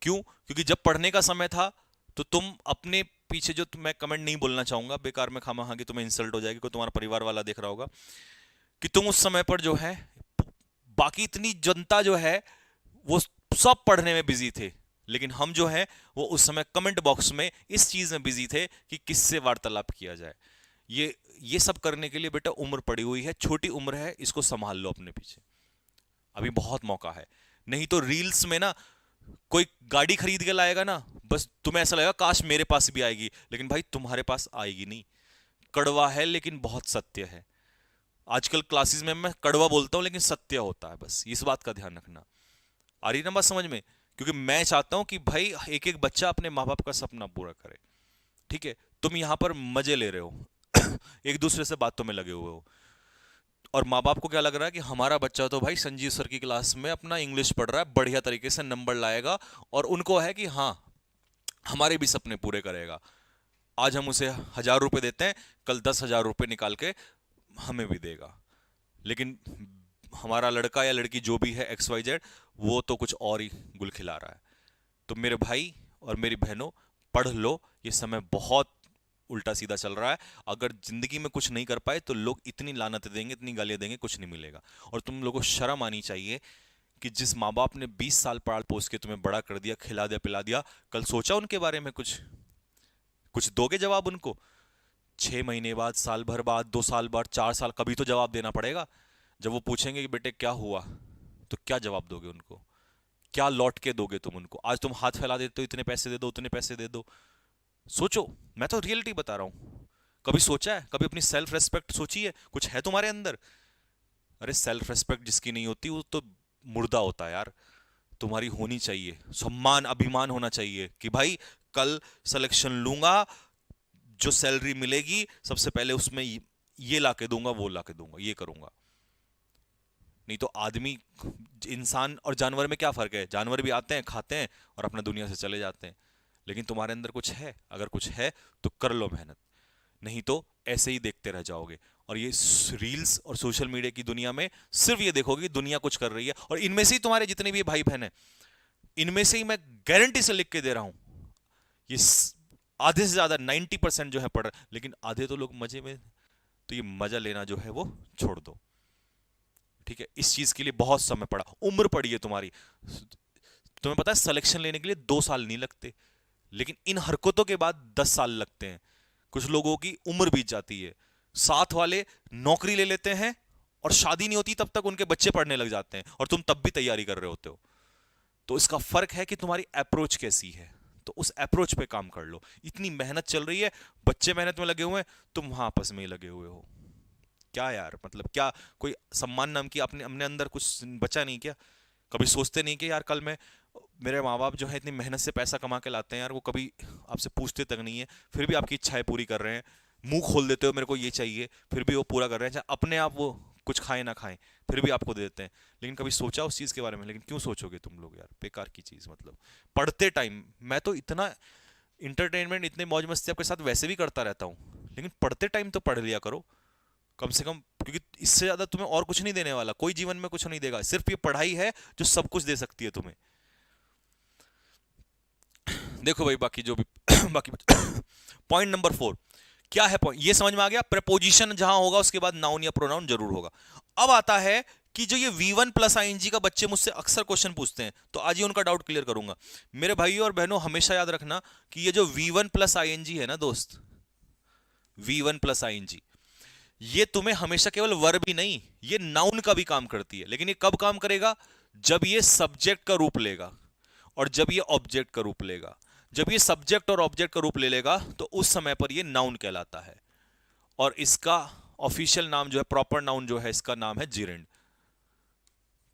क्यों? क्योंकि जब पढ़ने का समय था तो तुम अपने पीछे जो, मैं कमेंट नहीं बोलना चाहूंगा बेकार में, खामा कि तुम्हें इंसल्ट हो जाएगी, कोई तुम्हारा परिवार वाला देख रहा होगा, कि तुम उस समय पर जो है, बाकी इतनी जनता जो है वो सब पढ़ने में बिजी थे, लेकिन हम जो है वो उस समय कमेंट बॉक्स में इस चीज में बिजी थे कि किससे वार्तालाप किया जाए। ये सब करने के लिए बेटा उम्र पड़ी हुई है, छोटी उम्र है, इसको संभाल लो अपने पीछे, अभी बहुत मौका है। नहीं तो रील्स में ना कोई गाड़ी खरीद के लाएगा ना, बस तुम्हें ऐसा लगेगा काश मेरे पास भी आएगी, लेकिन भाई तुम्हारे पास आएगी नहीं। कड़वा है लेकिन बहुत सत्य है। आजकल क्लासेस में मैं कड़वा बोलता हूं लेकिन सत्य होता है, बस इस बात का ध्यान रखना। आ रही ना बात समझ में? क्योंकि मैं चाहता हूं कि भाई एक एक बच्चा अपने माँ बाप का सपना पूरा करे। ठीक है, तुम यहां पर मजे ले रहे हो, एक दूसरे से बातों में लगे हुए हो, और माँ बाप को क्या लग रहा है कि हमारा बच्चा तो भाई संजीव सर की क्लास में अपना इंग्लिश पढ़ रहा है, बढ़िया तरीके से नंबर लाएगा, और उनको है कि हाँ हमारे भी सपने पूरे करेगा। आज हम उसे 1000 रुपए देते हैं, कल 10,000 रुपए निकाल के हमें भी देगा। लेकिन हमारा लड़का या लड़की जो भी है XYZ, वो तो कुछ और ही गुल खिला रहा है। तो मेरे भाई और मेरी बहनों, पढ़ लो, ये समय बहुत उल्टा सीधा चल रहा है। अगर जिंदगी में कुछ नहीं कर पाए तो लोग इतनी लानत देंगे, इतनी गालियां देंगे, कुछ नहीं मिलेगा। और तुम लोगों को शर्म आनी चाहिए कि जिस माँ बाप ने 20 साल पाल पोस के तुम्हें बड़ा कर दिया, खिला दिया पिला दिया, कल सोचा उनके बारे में कुछ दोगे जवाब उनको? 6 महीने बाद, साल भर बाद, 2 साल बाद, 4 साल, कभी तो जवाब देना पड़ेगा। जब वो पूछेंगे कि बेटे क्या हुआ, तो क्या जवाब दोगे उनको? क्या लौट के दोगे तुम उनको? आज तुम हाथ फैला देते हो, इतने पैसे दे दो, उतने पैसे दे दो। सोचो, मैं तो रियलिटी बता रहा हूं। कभी सोचा है, कभी अपनी सेल्फ रेस्पेक्ट सोची है? कुछ है तुम्हारे अंदर? अरे सेल्फ रेस्पेक्ट जिसकी नहीं होती वो तो मुर्दा होता है यार। तुम्हारी होनी चाहिए, सम्मान अभिमान होना चाहिए कि भाई कल सिलेक्शन लूंगा, जो सैलरी मिलेगी सबसे पहले उसमें ये ला के दूंगा, वो ला के दूंगा, ये करूंगा। नहीं तो आदमी, इंसान और जानवर में क्या फर्क है? जानवर भी आते हैं, खाते हैं और अपना दुनिया से चले जाते हैं। लेकिन तुम्हारे अंदर कुछ है, अगर कुछ है तो कर लो मेहनत, नहीं तो ऐसे ही देखते रह जाओगे। और ये रील्स और सोशल मीडिया की दुनिया में सिर्फ ये देखोगे कि दुनिया कुछ कर रही है, और इनमें से ही तुम्हारे जितने भी भाई बहन हैं, इनमें से ही मैं गारंटी से लिख के दे रहा हूं, ये आधे से ज्यादा 90% जो है पढ़ रहे, लेकिन आधे तो लोग मजे में। तो ये मजा लेना जो है वो छोड़ दो, ठीक है? इस चीज के लिए बहुत समय पड़ा, उम्र पड़ी है तुम्हारी। तुम्हें पता है सिलेक्शन लेने के लिए 2 साल नहीं लगते, लेकिन इन हरकतों के बाद 10 साल लगते हैं। कुछ लोगों की उम्र बीत जाती है। साथ वाले नौकरी ले लेते हैं और शादी नहीं होती तब तक उनके बच्चे पढ़ने लग जाते हैं, और तुम तब भी तैयारी कर रहे होते हो। तो इसका फर्क है कि तुम्हारी अप्रोच कैसी है। तो उस अप्रोच पे काम कर लो। इतनी मेहनत चल रही है, बच्चे मेहनत में लगे हुए हैं, तुम वहां आपस में ही लगे हुए हो। क्या यार, मतलब क्या कोई सम्मान नाम की अपने अपने अंदर कुछ बचा नहीं क्या? कभी सोचते नहीं कि यार कल मैं, मेरे माँ बाप जो है इतनी मेहनत से पैसा कमा के लाते हैं यार, वो कभी आपसे पूछते तक नहीं है, फिर भी आपकी इच्छाएं पूरी कर रहे हैं। मुंह खोल देते हो मेरे को ये चाहिए, फिर भी वो पूरा कर रहे हैं, चाहे अपने आप वो कुछ खाएं ना खाएं, फिर भी आपको दे देते हैं। लेकिन कभी सोचा उस चीज के बारे में? लेकिन क्यों सोचोगे तुम लोग यार, बेकार की चीज। मतलब पढ़ते टाइम मैं तो इतना इंटरटेनमेंट, इतने मौज मस्ती आपके साथ वैसे भी करता रहता हूँ, लेकिन पढ़ते टाइम तो पढ़ लिया करो कम से कम, क्योंकि इससे ज्यादा तुम्हें और कुछ नहीं देने वाला, कोई जीवन में कुछ नहीं देगा, सिर्फ ये पढ़ाई है जो सब कुछ दे सकती है तुम्हें। देखो भाई, बाकी जो भी बाकी पॉइंट नंबर 4 क्या है? पॉइंट ये समझ में आ गया, प्रपोजिशन जहां होगा उसके बाद नाउन या प्रोनाउन जरूर होगा। अब आता है कि जो ये V1 प्लस आईएनजी का बच्चे मुझसे अक्सर क्वेश्चन पूछते हैं, तो आज ही उनका डाउट क्लियर करूंगा। मेरे भाइयों और बहनों, हमेशा याद रखना कि ये जो V1 प्लस आईएनजी है ना दोस्त, V1 प्लस आईएनजी, ये तुम्हें हमेशा केवल वर्ब ही नहीं, ये नाउन का भी काम करती है। लेकिन ये कब काम करेगा? जब ये सब्जेक्ट का रूप लेगा और जब ये ऑब्जेक्ट का रूप लेगा। जब ये सब्जेक्ट और ऑब्जेक्ट का रूप ले लेगा तो उस समय पर ये नाउन कहलाता है, और इसका ऑफिशियल नाम जो है, प्रॉपर नाउन जो है, इसका नाम है जिरेंड।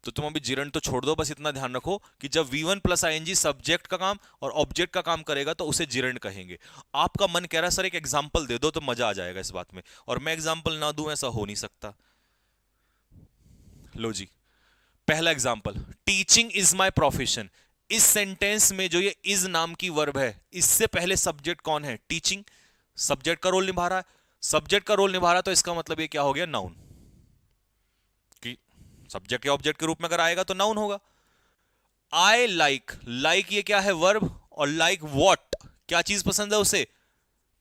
तो तुम अभी जिरेंड तो छोड़ दो, बस इतना ध्यान रखो कि जब V1 प्लस आईएनजी सब्जेक्ट का काम और ऑब्जेक्ट का काम करेगा तो उसे जिरेंड कहेंगे। आपका मन कह रहा है सर एक एग्जांपल दे दो तो मजा आ जाएगा इस बात में, और मैं एग्जांपल ना दूं ऐसा हो नहीं सकता। लो जी, पहला example, teaching is my profession. इस सेंटेंस में जो ये इज नाम की वर्ब है, इससे पहले सब्जेक्ट कौन है? टीचिंग। सब्जेक्ट का रोल निभा रहा है, सब्जेक्ट का रोल निभा रहा है, तो इसका मतलब ये क्या हो गया? नाउन। कि सब्जेक्ट या ऑब्जेक्ट के रूप में अगर आएगा तो नाउन होगा। आई लाइक, लाइक ये क्या है? वर्ब। और लाइक वॉट, क्या चीज पसंद है उसे?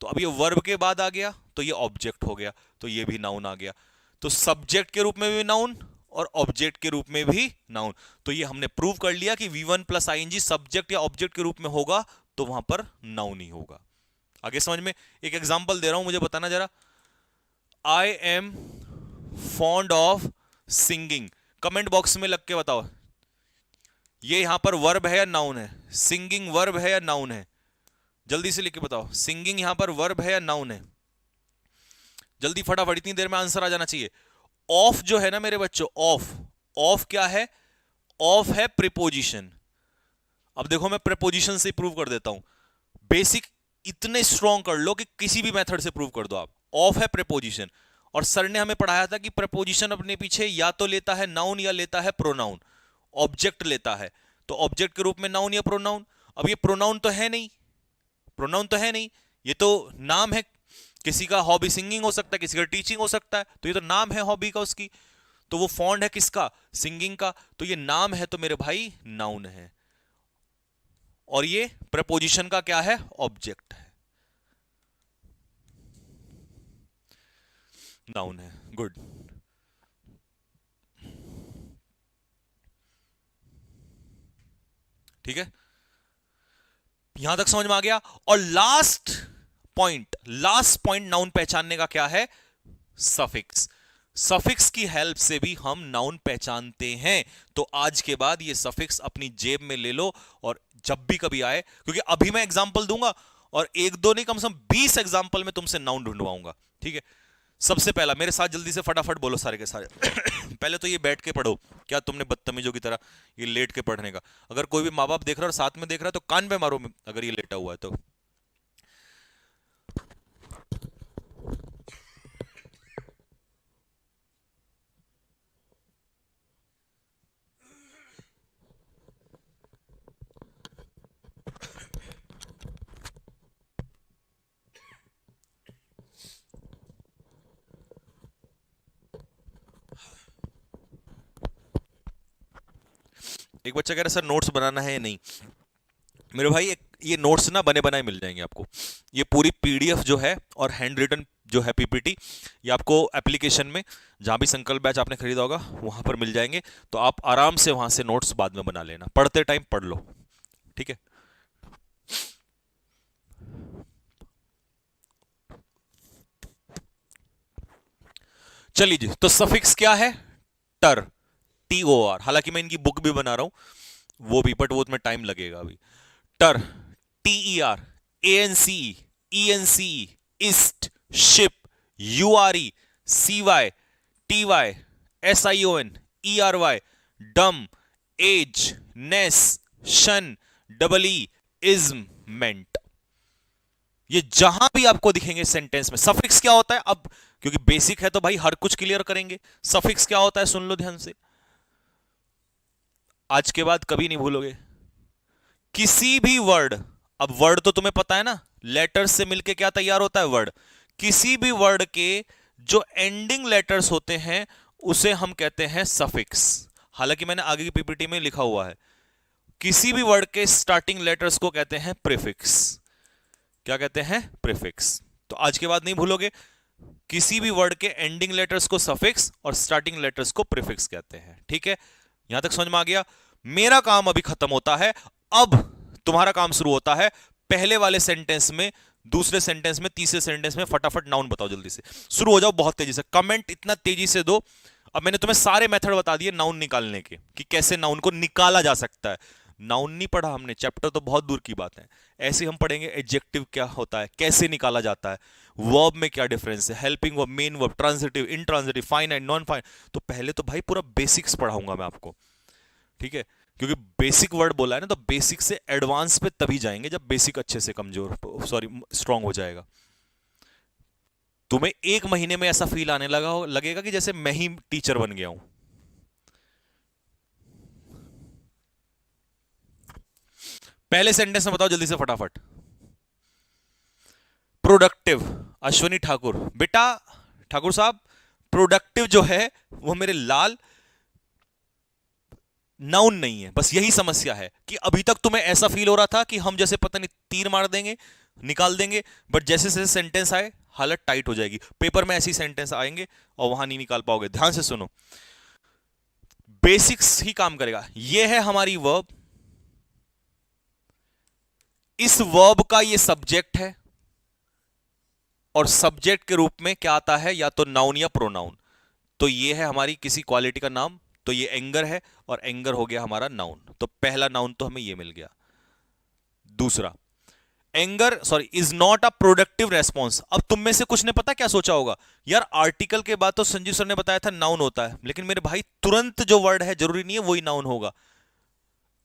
तो अब ये वर्ब के बाद आ गया तो ये ऑब्जेक्ट हो गया, तो ये भी नाउन आ गया। तो सब्जेक्ट के रूप में भी नाउन और ऑब्जेक्ट के रूप में भी नाउन। तो ये हमने प्रूव कर लिया कि V1 प्लस आईएनजी सब्जेक्ट या ऑब्जेक्ट के रूप में होगा तो वहां पर नाउन ही होगा। आगे समझ में? एक एग्जांपल दे रहा हूं, मुझे बताना जरा। I am fond of singing. Comment box में लग के बताओ, ये यहां पर वर्ब है या नाउन है? सिंगिंग वर्ब है या नाउन है? जल्दी से लिख के बताओ, सिंगिंग यहां पर वर्ब है या नाउन है? जल्दी फटाफट, इतनी देर में आंसर आ जाना चाहिए। ऑफ जो है ना मेरे बच्चों, ऑफ, ऑफ क्या है? ऑफ है प्रीपोजिशन। अब देखो मैं प्रीपोजिशन से प्रूव कर देता हूं। बेसिक इतने स्ट्रॉन्ग कर लो कि किसी भी मेथड से प्रूव कर दो आप। ऑफ है प्रीपोजिशन, और सर ने हमें पढ़ाया था कि प्रीपोजिशन अपने पीछे या तो लेता है नाउन या लेता है प्रोनाउन। ऑब्जेक्ट लेता है, तो ऑब्जेक्ट के रूप में नाउन या प्रोनाउन। अब ये प्रोनाउन तो है नहीं, प्रोनाउन तो है नहीं, ये तो नाम है। किसी का हॉबी सिंगिंग हो सकता है, किसी का टीचिंग हो सकता है, तो ये तो नाम है हॉबी का उसकी। तो वो फॉन्ड है किसका? सिंगिंग का। तो ये नाम है तो मेरे भाई नाउन है, और ये प्रपोजिशन का क्या है? ऑब्जेक्ट है, नाउन है। गुड। ठीक है, यहां तक समझ में आ गया। और last point, last point noun पहचानने का क्या है? सफिक्स। सफिक्स की हेल्प से भी हम नाउन पहचानते हैं। तो आज के बाद ये सफिक्स अपनी जेब में ले लो, और जब भी कभी आए, क्योंकि अभी मैं एग्जांपल दूंगा और एक दो नहीं, कम से कम 20 एग्जांपल में तुमसे नाउन ढूंढवाऊंगा, ठीक है? सबसे पहला, मेरे साथ जल्दी से फटाफट बोलो सारे के सारे। पहले तो ये बैठ के पढ़ो, क्या तुमने बदतमीजों की तरह ये लेट के पढ़ने का? अगर कोई भी माँ बाप देख रहा है और साथ में देख रहा है तो कान पे मारो, अगर ये लेटा हुआ है तो। एक बच्चा कह रहा है सर नोट्स बनाना है या नहीं? मेरे भाई, एक ये नोट्स ना बने बनाए मिल जाएंगे आपको। ये पूरी पीडीएफ जो है और हैंड रिटन जो है पीपीटी, ये आपको एप्लीकेशन में, जहां भी संकल्प बैच आपने खरीदा होगा वहां पर मिल जाएंगे। तो आप आराम से वहां से नोट्स बाद में बना लेना, पढ़ते टाइम पढ़ लो, ठीक है? चलिए जी, तो सफिक्स क्या है? टर, TOR। हालांकि मैं इनकी बुक भी बना रहा हूं, वो भी, बट वो में टाइम लगेगा अभी। टर, TER, ANCE, ENCE, IST, ship, URE, CY, TY, SION, ERY, डम, एज, नेस, शन, डबल ई, इज्म, मेंट। ये जहां भी आपको दिखेंगे सेंटेंस में। सफिक्स क्या होता है? अब क्योंकि बेसिक है तो भाई हर कुछ क्लियर करेंगे। सफिक्स क्या होता है सुन लो ध्यान से, आज के बाद कभी नहीं भूलोगे। किसी भी वर्ड, अब वर्ड तो तुम्हें पता है ना, लेटर्स से मिलके क्या तैयार होता है? वर्ड। किसी भी वर्ड के जो एंडिंग लेटर्स होते हैं उसे हम कहते हैं सफिक्स। हालांकि मैंने आगे की पीपीटी में लिखा हुआ है, किसी भी वर्ड के स्टार्टिंग लेटर्स को कहते हैं प्रीफिक्स। क्या कहते हैं? प्रीफिक्स। तो आज के बाद नहीं भूलोगे, किसी भी वर्ड के एंडिंग लेटर्स को सफिक्स और स्टार्टिंग लेटर्स को प्रीफिक्स कहते हैं, ठीक है? यहां तक समझ में आ गया? मेरा काम अभी खत्म होता है, अब तुम्हारा काम शुरू होता है। पहले वाले सेंटेंस में, दूसरे सेंटेंस में, तीसरे सेंटेंस में फटाफट नाउन बताओ, जल्दी से शुरू हो जाओ, बहुत तेजी से कमेंट इतना तेजी से दो। अब मैंने तुम्हें सारे मेथड बता दिए नाउन निकालने के, कि कैसे नाउन को निकाला जा सकता है। नाउन नहीं पढ़ा हमने, चैप्टर तो बहुत दूर की बात है। ऐसे हम पढ़ेंगे एडजेक्टिव क्या होता है, कैसे निकाला जाता है, वर्ब में क्या डिफरेंस है, helping verb, main verb, transitive, intransitive, finite, non finite. तो पहले तो भाई पूरा बेसिक्स पढ़ाऊंगा मैं आपको, ठीक है? क्योंकि बेसिक वर्ड बोला है ना, तो बेसिक से एडवांस पे तभी जाएंगे जब बेसिक अच्छे से कमजोर, सॉरी, स्ट्रांग हो जाएगा। तुम्हें एक महीने में ऐसा फील आने लगेगा कि जैसे मैं ही टीचर बन गया हूं। पहले सेंटेंस में बताओ जल्दी से फटाफट। प्रोडक्टिव, अश्वनी ठाकुर। बेटा ठाकुर साहब, प्रोडक्टिव जो है वो मेरे लाल नाउन नहीं है। बस यही समस्या है कि अभी तक तुम्हें ऐसा फील हो रहा था कि हम जैसे पता नहीं तीर मार देंगे, निकाल देंगे, बट जैसे जैसे सेंटेंस आए हालत टाइट हो जाएगी। पेपर में ऐसी सेंटेंस आएंगे और वहां नहीं निकाल पाओगे। ध्यान से सुनो, बेसिक्स ही काम करेगा। यह है हमारी वर्ब, इस वर्ब का ये सब्जेक्ट है, और सब्जेक्ट के रूप में क्या आता है? या तो नाउन या प्रोनाउन। तो ये है हमारी किसी क्वालिटी का नाम, तो ये एंगर है, और एंगर हो गया हमारा नाउन। तो पहला नाउन तो हमें ये मिल गया। दूसरा, anger sorry is not a productive response. अब तुम में से कुछ ने पता क्या सोचा होगा, यार आर्टिकल के बाद तो संजीव सर ने बताया था नाउन होता है, लेकिन मेरे भाई तुरंत जो वर्ड है जरूरी नहीं है वही नाउन होगा।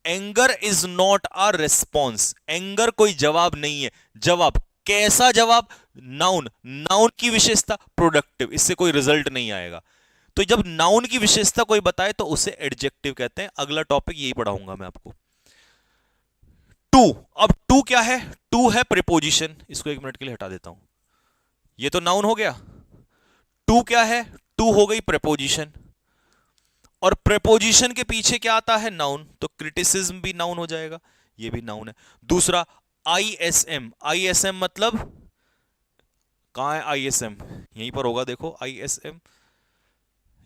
Anger is not a response, anger कोई जवाब नहीं है। जवाब कैसा जवाब? नाउन, नाउन की विशेषता प्रोडक्टिव, इससे कोई रिजल्ट नहीं आएगा। तो जब नाउन की विशेषता कोई बताए तो उसे एडजेक्टिव कहते हैं। अगला टॉपिक यही पढ़ाऊंगा मैं आपको। टू, अब टू क्या है? टू है प्रीपोजिशन। इसको एक मिनट के लिए हटा देता हूं, ये तो नाउन हो गया। टू क्या है? टू हो गई प्रीपोजिशन, और प्रीपोजिशन के पीछे क्या आता है? नाउन। तो क्रिटिसिज्म भी नाउन हो जाएगा, ये भी नाउन है। दूसरा, ISM, ISM मतलब कहां है ISM? यहीं पर होगा, देखो ISM,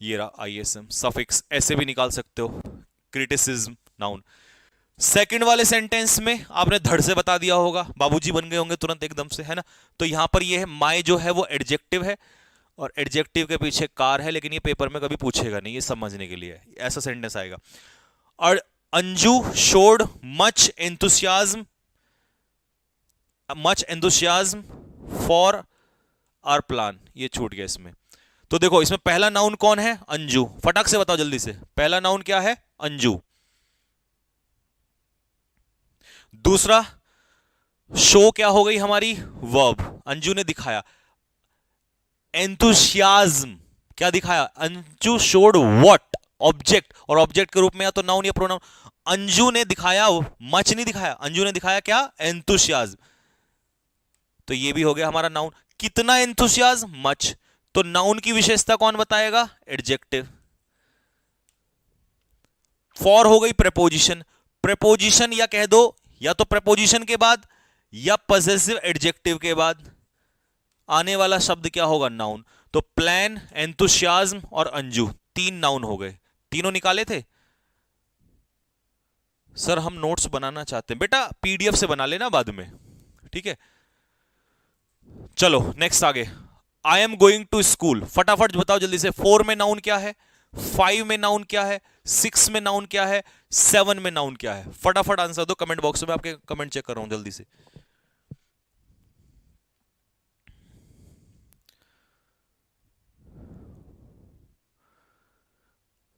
ये रहा ISM। सफिक्स ऐसे भी निकाल सकते हो, क्रिटिसिज्म नाउन। सेकंड वाले सेंटेंस में आपने धड़ से बता दिया होगा, बाबूजी बन गए होंगे तुरंत एकदम से, है ना। तो यहां पर ये है माय जो है वो एडजेक्टिव है, और एडजेक्टिव के पीछे कार है, लेकिन ये पेपर में कभी पूछेगा नहीं, ये समझने के लिए ऐसा सेंटेंस आएगा। और Anju showed much enthusiasm for our plan, ये छूट गया इसमें। तो देखो इसमें पहला नाउन कौन है, अंजू, फटाक से बताओ जल्दी से, पहला नाउन क्या है, अंजू। दूसरा शो क्या हो गई हमारी, वर्ब, अंजू ने दिखाया। एंथुसियाज्म क्या दिखाया, अंजू शोड व्हाट, ऑब्जेक्ट, और ऑब्जेक्ट के रूप में या तो नाउन या प्रोनाउन। अंजू ने दिखाया, मच नहीं दिखाया, अंजू ने दिखाया क्या, एंथुसियाज्म, तो ये भी हो गया हमारा नाउन। कितना एंथुसियाज्म, मच, तो नाउन की विशेषता कौन बताएगा, एडजेक्टिव। फॉर हो गई प्रेपोजिशन, प्रेपोजिशन या कह दो या तो प्रेपोजिशन के बाद या पजेसिव एडजेक्टिव के बाद आने वाला शब्द क्या होगा, नाउन। तो प्लान, एंथुसियाज्म और अंजू, तीन नाउन हो गए, तीनों निकाले थे। सर हम नोट्स बनाना चाहते हैं, बेटा पीडीएफ से बना लेना बाद में, ठीक है। चलो नेक्स्ट आगे, I am going to school, फटाफट बताओ जल्दी से, 4 में नाउन क्या है, 5 में नाउन क्या है, 6 में नाउन क्या है, 7 में नाउन क्या है, फटाफट आंसर दो कमेंट बॉक्स में, आपके कमेंट चेक कर रहा हूं जल्दी से।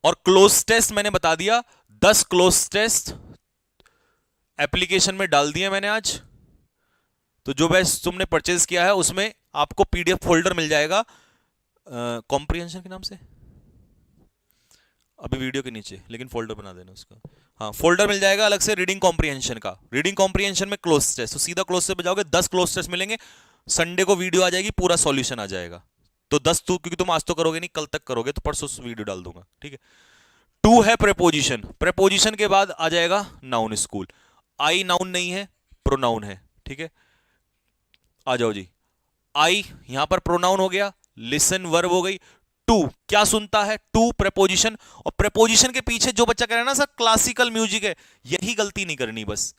और क्लोज टेस्ट मैंने बता दिया, 10 क्लोज टेस्ट एप्लीकेशन में डाल दिए मैंने आज। तो जो बैच तुमने परचेज किया है उसमें आपको पीडीएफ फोल्डर मिल जाएगा कॉम्प्रिहेंशन के नाम से, अभी वीडियो के नीचे, लेकिन फोल्डर बना देना उसका। हाँ फोल्डर मिल जाएगा अलग से रीडिंग कॉम्प्रिहेंशन का, रीडिंग कॉम्प्रिहेंशन में क्लोज टेस्ट, तो सीधा क्लोज से बजाओगे 10 क्लोज टेस्ट मिलेंगे। संडे को वीडियो आ जाएगी, पूरा सॉल्यूशन आ जाएगा। तो 10 तो क्योंकि तुम आज तो करोगे नहीं, कल तक करोगे, तो परसों वीडियो डाल दूंगा, ठीक है। 2 है प्रेपोजिशन, प्रेपोजिशन के बाद आ जाएगा नाउन, स्कूल। आई नाउन नहीं है, प्रोनाउन है, ठीक है। आ जाओ जी, आई यहां पर प्रोनाउन हो गया, लिसन वर्ब हो गई। टू क्या सुनता है, टू प्रेपोजिशन, और प्रेपोजिशन के पीछे जो बच्चा कह रहा है ना सर क्लासिकल म्यूजिक है, यही गलती नहीं करनी बस,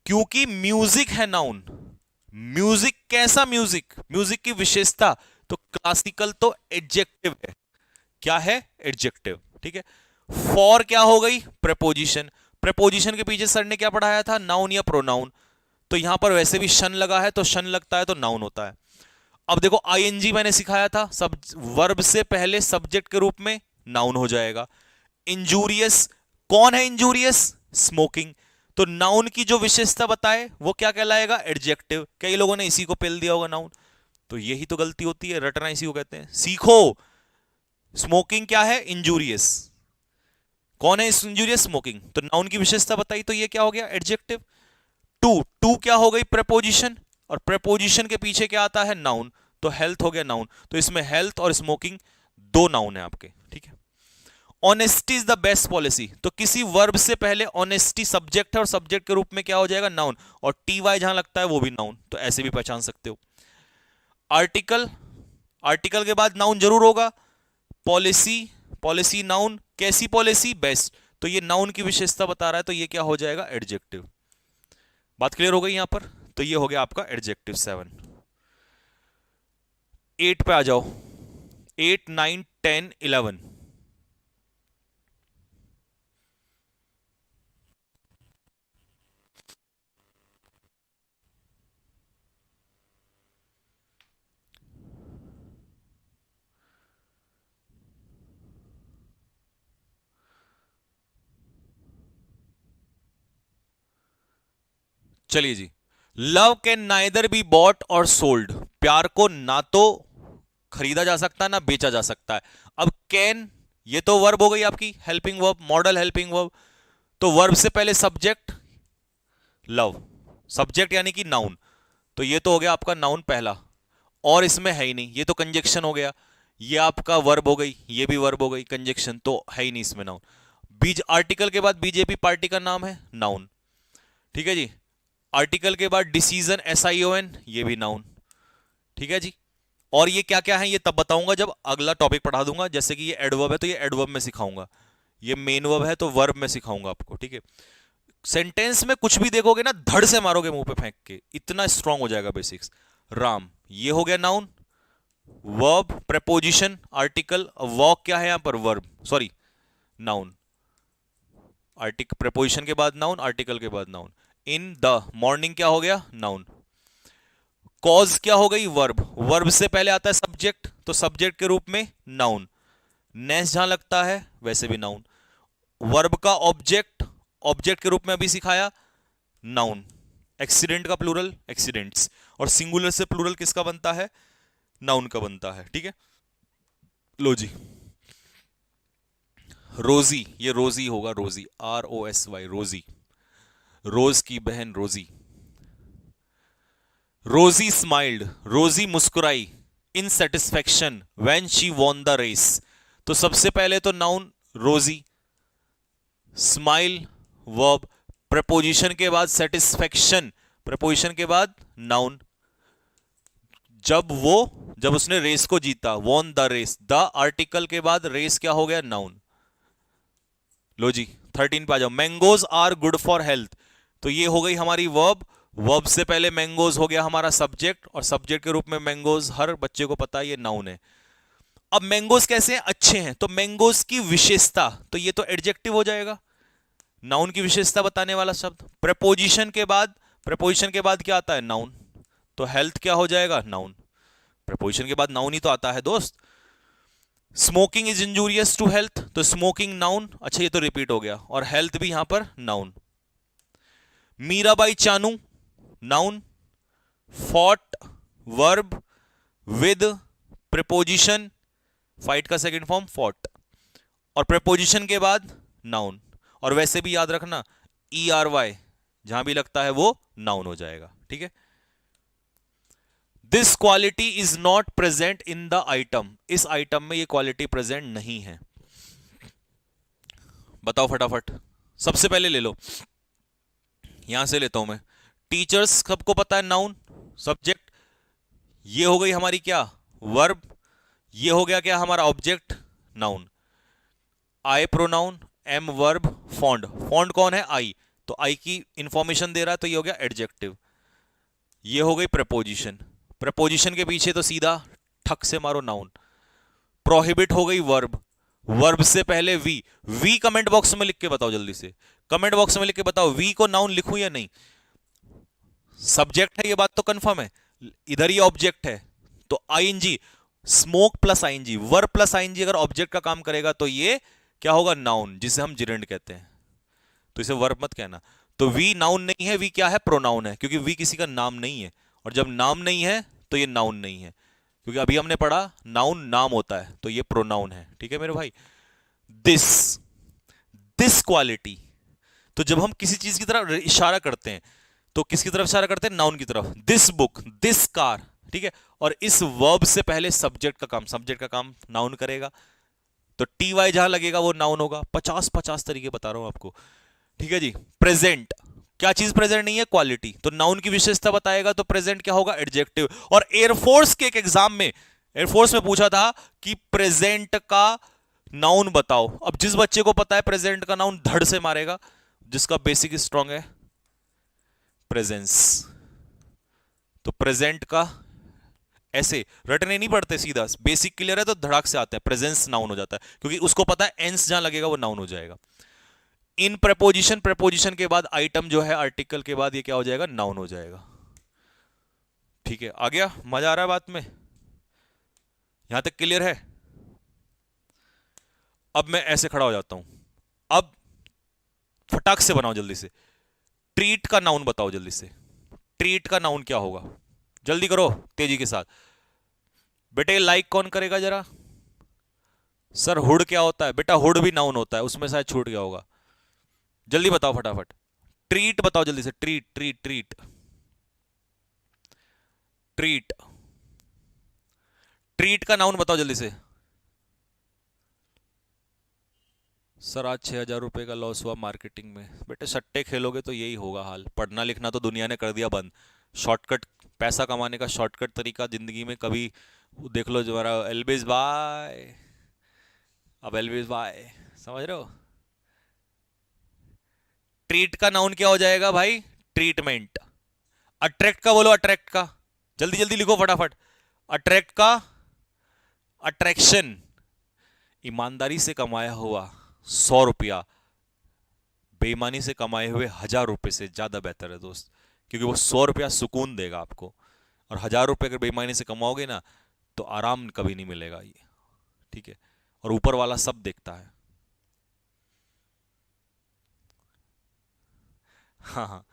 क्योंकि म्यूजिक है नाउन। म्यूजिक कैसा म्यूजिक, म्यूजिक की विशेषता, तो क्लासिकल तो एडजेक्टिव है, क्या है, एडजेक्टिव, ठीक है। फॉर क्या हो गई, प्रेपोजिशन, प्रेपोजिशन के पीछे सर ने क्या पढ़ाया था, नाउन या प्रोनाउन। तो यहां पर वैसे भी शन लगा है, तो शन लगता है तो नाउन होता है। अब देखो आईएनजी मैंने सिखाया था, सब वर्ब से पहले सब्जेक्ट के रूप में नाउन हो जाएगा। इंजूरियस, कौन है इंजूरियस, स्मोकिंग, तो नाउन की जो विशेषता बताए वो क्या कहलाएगा, एडजेक्टिव। कई लोगों ने इसी को पेल दिया होगा नाउन, तो यही तो गलती होती है, रटना इसी को कहते हैं। सीखो, स्मोकिंग क्या है, इंजूरियस, कौन है इंजूरियस, स्मोकिंग, तो नाउन की विशेषता बताई, तो ये क्या हो गया, एडजेक्टिव। टू, टू क्या हो गई, प्रेपोजिशन, और प्रेपोजिशन के पीछे क्या आता है, नाउन, तो हेल्थ हो गया नाउन। तो इसमें हेल्थ और स्मोकिंग दो नाउन है आपके, ठीक है। Honesty is the best policy, तो किसी वर्ब से पहले ऑनेस्टी सब्जेक्ट है और सब्जेक्ट के रूप में क्या हो जाएगा, नाउन, और टी वाई जहां लगता है वो भी नाउन, तो ऐसे भी पहचान सकते हो। आर्टिकल, आर्टिकल के बाद नाउन जरूर होगा। पॉलिसी, पॉलिसी नाउन, कैसी पॉलिसी, बेस्ट, तो ये नाउन की विशेषता बता रहा है, तो ये क्या हो जाएगा, एडजेक्टिव। बात क्लियर हो गई यहां पर, तो ये हो गया आपका एडजेक्टिव 7। 8 पे आ जाओ, 8, 9, 10, 11। चलिए जी, love can neither be bought or sold, प्यार को ना तो खरीदा जा सकता है ना बेचा जा सकता है। अब कैन, ये तो वर्ब हो गई आपकी, helping verb, model helping verb, तो वर्ब से पहले सब्जेक्ट लव, सब्जेक्ट यानी कि नाउन, तो ये तो हो गया आपका नाउन पहला, और इसमें है ही नहीं, ये तो कंजक्शन हो गया, ये आपका वर्ब हो गई, ये भी वर्ब हो गई, कंजक्शन तो है ही नहीं इसमें नाउन। बीज आर्टिकल के बाद बीजेपी पार्टी का नाम है, नाउन, ठीक है जी। आर्टिकल के बाद डिसीजन, SION, ये भी नाउन, ठीक है जी। और ये क्या क्या है ये तब बताऊंगा जब अगला टॉपिक पढ़ा दूंगा, जैसे कि ये एडवर्ब है तो ये एडवर्ब में सिखाऊंगा, ये मेन वर्ब है तो वर्ब में सिखाऊंगा आपको, ठीक है। सेंटेंस में कुछ भी देखोगे ना धड़ से मारोगे मुंह पे फेंक के, इतना स्ट्रांग हो जाएगा बेसिक्स। राम, ये हो गया noun, verb, preposition, article. Walk क्या है यहां पर? Verb, sorry noun. Article, preposition के बाद नाउन, आर्टिकल के बाद नाउन। इन द मॉर्निंग क्या हो गया? नाउन। कॉज क्या हो गई? वर्ब। वर्ब से पहले आता है सब्जेक्ट, तो सब्जेक्ट के रूप में नाउन। नेस जहां लगता है वैसे भी नाउन। वर्ब का ऑब्जेक्ट, ऑब्जेक्ट के रूप में अभी सिखाया, नाउन। एक्सीडेंट का प्लूरल, एक्सीडेंट्स। और सिंगुलर से प्लूरल किसका बनता है? नाउन का बनता है। ठीक है, लो जी। रोजी, ये रोजी होगा, रोजी, ROSY, रोजी, रोज की बहन रोजी। रोजी स्माइल्ड, रोजी मुस्कुराई, in satisfaction when she won the race. तो सबसे पहले तो नाउन रोजी, स्माइल वर्ब, प्रपोजिशन के बाद सेटिस्फेक्शन, प्रपोजिशन के बाद नाउन। जब उसने रेस को जीता, won the race, the article के बाद रेस क्या हो गया? नाउन। लो जी 13 पे आ जाओ। Mangoes are good for health, तो ये हो गई हमारी वर्ब। वर्ब से पहले मैंगोज हो गया हमारा सब्जेक्ट, और सब्जेक्ट के रूप में मैंगोज हर बच्चे को पता है ये नाउन है। अब मैंगोज कैसे हैं? अच्छे हैं, तो मैंगोज की विशेषता, तो ये तो एडजेक्टिव हो जाएगा, नाउन की विशेषता बताने वाला शब्द। प्रपोजिशन के बाद, प्रपोजिशन के बाद क्या आता है? नाउन। तो हेल्थ क्या हो जाएगा? नाउन। प्रपोजिशन के बाद नाउन ही तो आता है दोस्त। Smoking is injurious to health, तो स्मोकिंग नाउन, अच्छा ये तो रिपीट हो गया, और हेल्थ भी यहां पर noun. Mirabai Chanu, noun. Fought verb with preposition, fight का सेकंड फॉर्म फॉट, और प्रेपोजिशन के बाद नाउन। और वैसे भी याद रखना ERY जहां भी लगता है वो नाउन हो जाएगा। ठीक है, this quality is not present in the item, इस आइटम में ये क्वालिटी प्रेजेंट नहीं है। बताओ फटाफट, सबसे पहले ले लो, यहां से लेता हूं मैं। टीचर्स सबको पता है नाउन, सब्जेक्ट, ये हो गई हमारी क्या? वर्ब। ये हो गया क्या हमारा? Object, noun. I pronoun, am verb, fond, fond कौन है? आई, तो आई की इंफॉर्मेशन दे रहा है, तो ये हो गया एडजेक्टिव। ये हो गई प्रपोजिशन, प्रपोजिशन के पीछे तो सीधा ठक से मारो नाउन। प्रोहिबिट हो गई वर्ब, वर्ब से पहले वी। वी कमेंट बॉक्स में लिख के बताओ जल्दी से, कमेंट बॉक्स में लिख के बताओ वी को नाउन लिखूं या नहीं। सब्जेक्ट है ये बात तो कंफर्म है, इधर ये ऑब्जेक्ट है, तो ING, smoke plus ING, verb plus ING अगर ऑब्जेक्ट का काम करेगा तो ये क्या होगा? नाउन, जिसे हम जिरेंड कहते हैं, तो इसे वर्ब मत कहना। तो वी नाउन नहीं है, वी क्या है? प्रोनाउन है, क्योंकि वी किसी का नाम नहीं है, और जब नाम नहीं है तो ये नाउन नहीं है, क्योंकि अभी हमने पढ़ा नाउन नाम होता है, तो ये प्रोनाउन है। ठीक है मेरे भाई। दिस, दिस क्वालिटी, तो जब हम किसी चीज की तरफ इशारा करते हैं तो किसकी तरफ इशारा करते हैं? नाउन की तरफ। दिस बुक, दिस कार, ठीक है, और इस वर्ब से पहले सब्जेक्ट का काम, सब्जेक्ट का काम नाउन करेगा, तो TY जहां लगेगा वो नाउन होगा। 50-50 तरीके बता रहा हूं आपको। ठीक है जी। प्रेजेंट, क्या चीज प्रेजेंट नहीं है? क्वालिटी, तो नाउन की विशेषता बताएगा, तो प्रेजेंट क्या होगा? एडजेक्टिव। और एयरफोर्स के एक एग्जाम में, एयरफोर्स में पूछा था कि प्रेजेंट का नाउन बताओ। अब जिस बच्चे को पता है प्रेजेंट का नाउन धड़ से मारेगा, जिसका बेसिक स्ट्रांग है, प्रेजेंस। तो प्रेजेंट का ऐसे रटने नहीं पड़ते, सीधा बेसिक क्लियर है तो धड़ाक से आते हैं, प्रेजेंस नाउन हो जाता है, क्योंकि उसको पता है एंस जहां लगेगा वो नाउन हो जाएगा। इन प्रेपोजिशन, प्रेपोजिशन के बाद आइटम जो है आर्टिकल के बाद, ये क्या हो जाएगा? नाउन हो जाएगा। ठीक है, आ गया? मजा आ रहा है बात में? यहां तक क्लियर है? अब मैं ऐसे खड़ा हो जाता हूं, अब फटाक से बनाओ जल्दी से। ट्रीट का नाउन बताओ जल्दी से, ट्रीट का नाउन क्या होगा? जल्दी करो तेजी के साथ। बेटे लाइक कौन करेगा जरा? सर हुड क्या होता है? बेटा हुड भी नाउन होता है, उसमें शायद छूट गया होगा, जल्दी बताओ फटाफट। ट्रीट बताओ जल्दी से, treat, treat, treat, treat, treat का नाउन बताओ जल्दी से। सर आज 6,000 रुपए का लॉस हुआ मार्केटिंग में। बेटे सट्टे खेलोगे तो यही होगा हाल, पढ़ना लिखना तो दुनिया ने कर दिया बंद। शॉर्टकट, पैसा कमाने का शॉर्टकट तरीका जिंदगी में कभी देख लो, जो हमारा एल्बिस भाई, अब एल्बिस भाई समझ रहे हो? ट्रीट का नाउन क्या हो जाएगा भाई? ट्रीटमेंट। अट्रैक्ट का बोलो, अट्रैक्ट का, जल्दी जल्दी लिखो फटाफट। अट्रैक्ट का अट्रैक्शन। ईमानदारी से कमाया हुआ 100 रुपया बेईमानी से कमाए हुए 1000 रुपए से ज्यादा बेहतर है दोस्त, क्योंकि वो 100 रुपया सुकून देगा आपको, और 1000 रुपए अगर बेईमानी से कमाओगे ना तो आराम कभी नहीं मिलेगा ये, ठीक है? और ऊपर वाला सब देखता है। हाँ हाँ,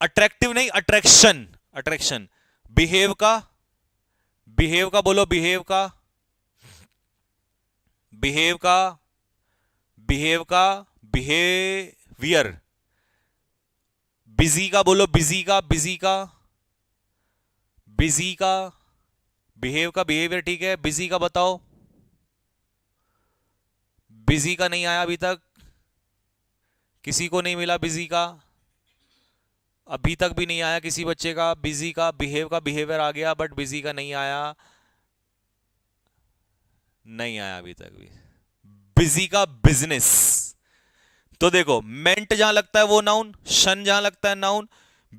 अट्रैक्टिव नहीं, अट्रैक्शन, अट्रैक्शन। बिहेव का, बिहेव का बोलो, बिहेव का, बिहेव का, बिहेव का, बिहेवियर। बिजी का बोलो, बिजी का, बिजी का, बिजी का, बिहेव का बिहेवियर, ठीक है? बिजी का बताओ, बिजी का नहीं आया अभी तक, किसी को नहीं मिला बिजी का, अभी तक भी नहीं आया किसी बच्चे का बिजी का। बिहेव का बिहेवियर आ गया, बट बिजी का नहीं आया, नहीं आया अभी तक भी। बिजी का बिजनेस। तो देखो, मेंट जहां लगता है वो नाउन, शन जहां लगता है नाउन,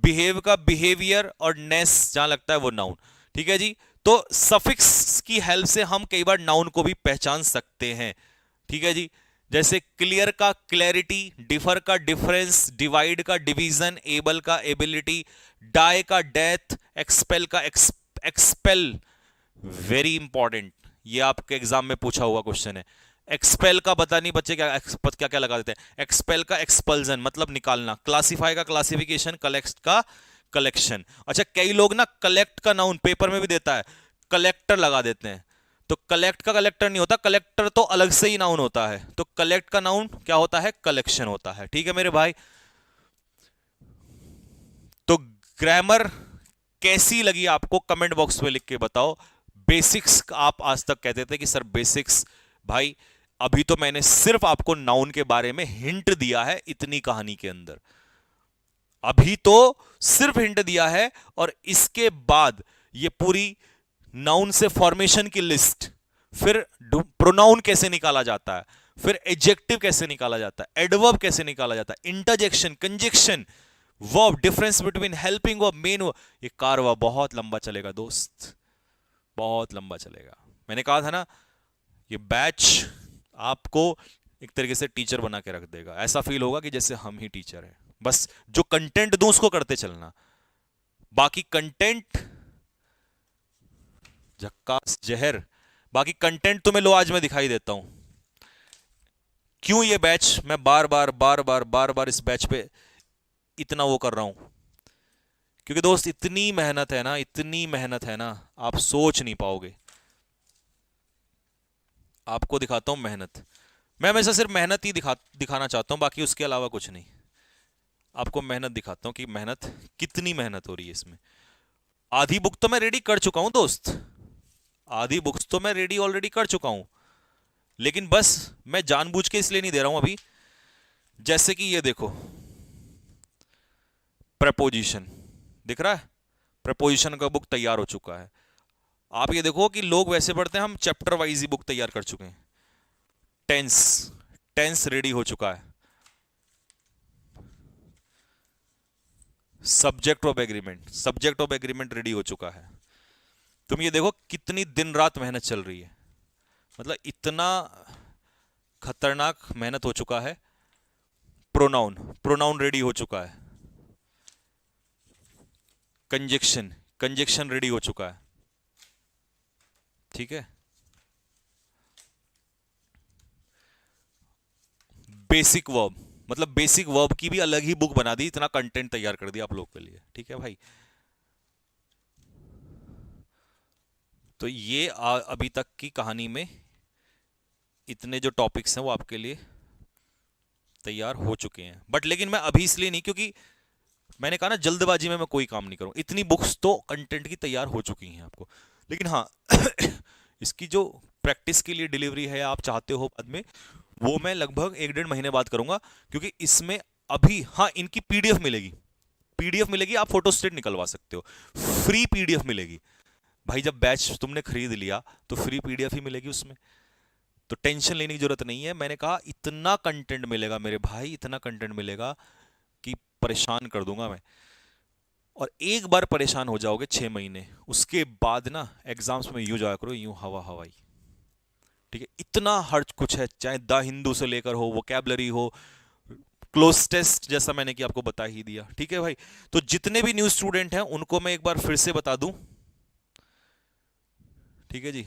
बिहेव का बिहेवियर, और नेस जहां लगता है वो नाउन, ठीक है जी? तो सफिक्स की हेल्प से हम कई बार नाउन को भी पहचान सकते हैं, ठीक है जी? जैसे क्लियर का क्लैरिटी, डिफर का डिफरेंस, डिवाइड का डिवीजन, एबल का एबिलिटी, डाई का डेथ, एक्सपेल का एक्सपेल। वेरी इंपॉर्टेंट, ये आपके एग्जाम में पूछा हुआ क्वेश्चन है। एक्सपेल का पता नहीं बच्चे क्या क्या क्या लगा देते हैं। एक्सपेल का एक्सपल्जन मतलब निकालना, क्लासीफाई का क्लासिफिकेशन, कलेक्ट का कलेक्शन। अच्छा, कई लोग ना कलेक्ट का नाउन पेपर में भी देता है, कलेक्टर लगा देते हैं। तो कलेक्ट का कलेक्टर नहीं होता, कलेक्टर तो अलग से ही नाउन होता है। तो कलेक्ट का नाउन क्या होता है? कलेक्शन होता है, ठीक है मेरे भाई? तो ग्रामर कैसी लगी आपको कमेंट बॉक्स में लिख के बताओ। बेसिक्स आप आज तक कहते थे कि सर बेसिक्स, भाई अभी तो मैंने सिर्फ आपको नाउन के बारे में हिंट दिया है इतनी कहानी के अंदर, अभी तो सिर्फ हिंट दिया है, और इसके बाद ये पूरी नाउन से फॉर्मेशन की लिस्ट, फिर प्रोनाउन कैसे निकाला जाता है, फिर एडजेक्टिव कैसे निकाला जाता है, एडवर्ब कैसे निकाला जाता है, interjection, conjunction, verb, difference between helping verb, main verb, ये कारवा बहुत लंबा चलेगा दोस्त, बहुत लंबा चलेगा। मैंने कहा था ना, ये बैच आपको एक तरीके से टीचर बना के रख देगा, ऐसा फील होगा कि जैसे हम ही टीचर हैं। बस जो कंटेंट दूं उसको करते चलना, बाकी कंटेंट झक्कास जहर, बाकी कंटेंट तुम्हें लो आज मैं दिखाई देता हूं। क्यों ये बैच मैं बार बार बार बार बार बार इस बैच पे इतना वो कर रहा हूं? क्योंकि दोस्त इतनी मेहनत है ना, इतनी मेहनत है ना, आप सोच नहीं पाओगे। आपको दिखाता हूं मेहनत, मैं हमेशा सिर्फ मेहनत ही दिखाना चाहता हूं, बाकी उसके अलावा कुछ नहीं। आपको मेहनत दिखाता हूं कि मेहनत, कितनी मेहनत हो रही है इसमें। आधी बुक तो मैं रेडी कर चुका हूं दोस्त, आधी बुक्स तो मैं रेडी ऑलरेडी कर चुका हूं, लेकिन बस मैं जानबूझ के इसलिए नहीं दे रहा हूं अभी। जैसे कि ये देखो, प्रपोजिशन दिख रहा है, प्रपोजिशन का बुक तैयार हो चुका है। आप ये देखो कि लोग वैसे पढ़ते हैं, हम चैप्टर वाइज ही बुक तैयार कर चुके हैं। टेंस, टेंस रेडी हो चुका है। Subject of agreement, subject of agreement ready हो चुका है। तुम ये देखो कितनी दिन रात मेहनत चल रही है, मतलब इतना खतरनाक मेहनत हो चुका है। प्रोनाउन, प्रोनाउन रेडी हो चुका है। कंजक्शन, कंजक्शन रेडी हो चुका है, ठीक है? बेसिक वर्ब, मतलब बेसिक वर्ब की भी अलग ही बुक बना दी, इतना कंटेंट तैयार कर दिया आप लोग के लिए, ठीक है भाई? तो ये अभी तक की कहानी में इतने जो टॉपिक्स हैं वो आपके लिए तैयार हो चुके हैं। बट लेकिन मैं अभी इसलिए नहीं, क्योंकि मैंने कहा ना जल्दबाजी में मैं कोई काम नहीं करूं। इतनी बुक्स तो कंटेंट की तैयार हो चुकी हैं आपको, लेकिन हाँ इसकी जो प्रैक्टिस के लिए डिलीवरी है आप चाहते हो बाद में, वो मैं लगभग 1-1.5 महीने बाद करूंगा। क्योंकि इसमें अभी हाँ इनकी पीडीएफ मिलेगी, पीडीएफ मिलेगी, आप फोटो स्टेट निकलवा सकते हो, फ्री पीडीएफ मिलेगी भाई। जब बैच तुमने खरीद लिया तो फ्री पीडीएफ ही मिलेगी उसमें, तो टेंशन लेने की जरूरत नहीं है। मैंने कहा इतना कंटेंट मिलेगा मेरे भाई, इतना कंटेंट मिलेगा परेशान कर दूंगा मैं। और एक बार परेशान हो जाओगे 6 महीने, उसके बाद ना एग्जाम्स में यूं जाया करो, यूं हवा हवाई। ठीक है, इतना हर कुछ है, चाहे द हिंदू से लेकर हो, वोकैबलरी हो, क्लोज टेस्ट जैसा मैंने कि आपको बता ही दिया। ठीक है भाई, तो जितने भी न्यू स्टूडेंट हैं उनको मैं एक बार फिर से बता दूं। ठीक है जी,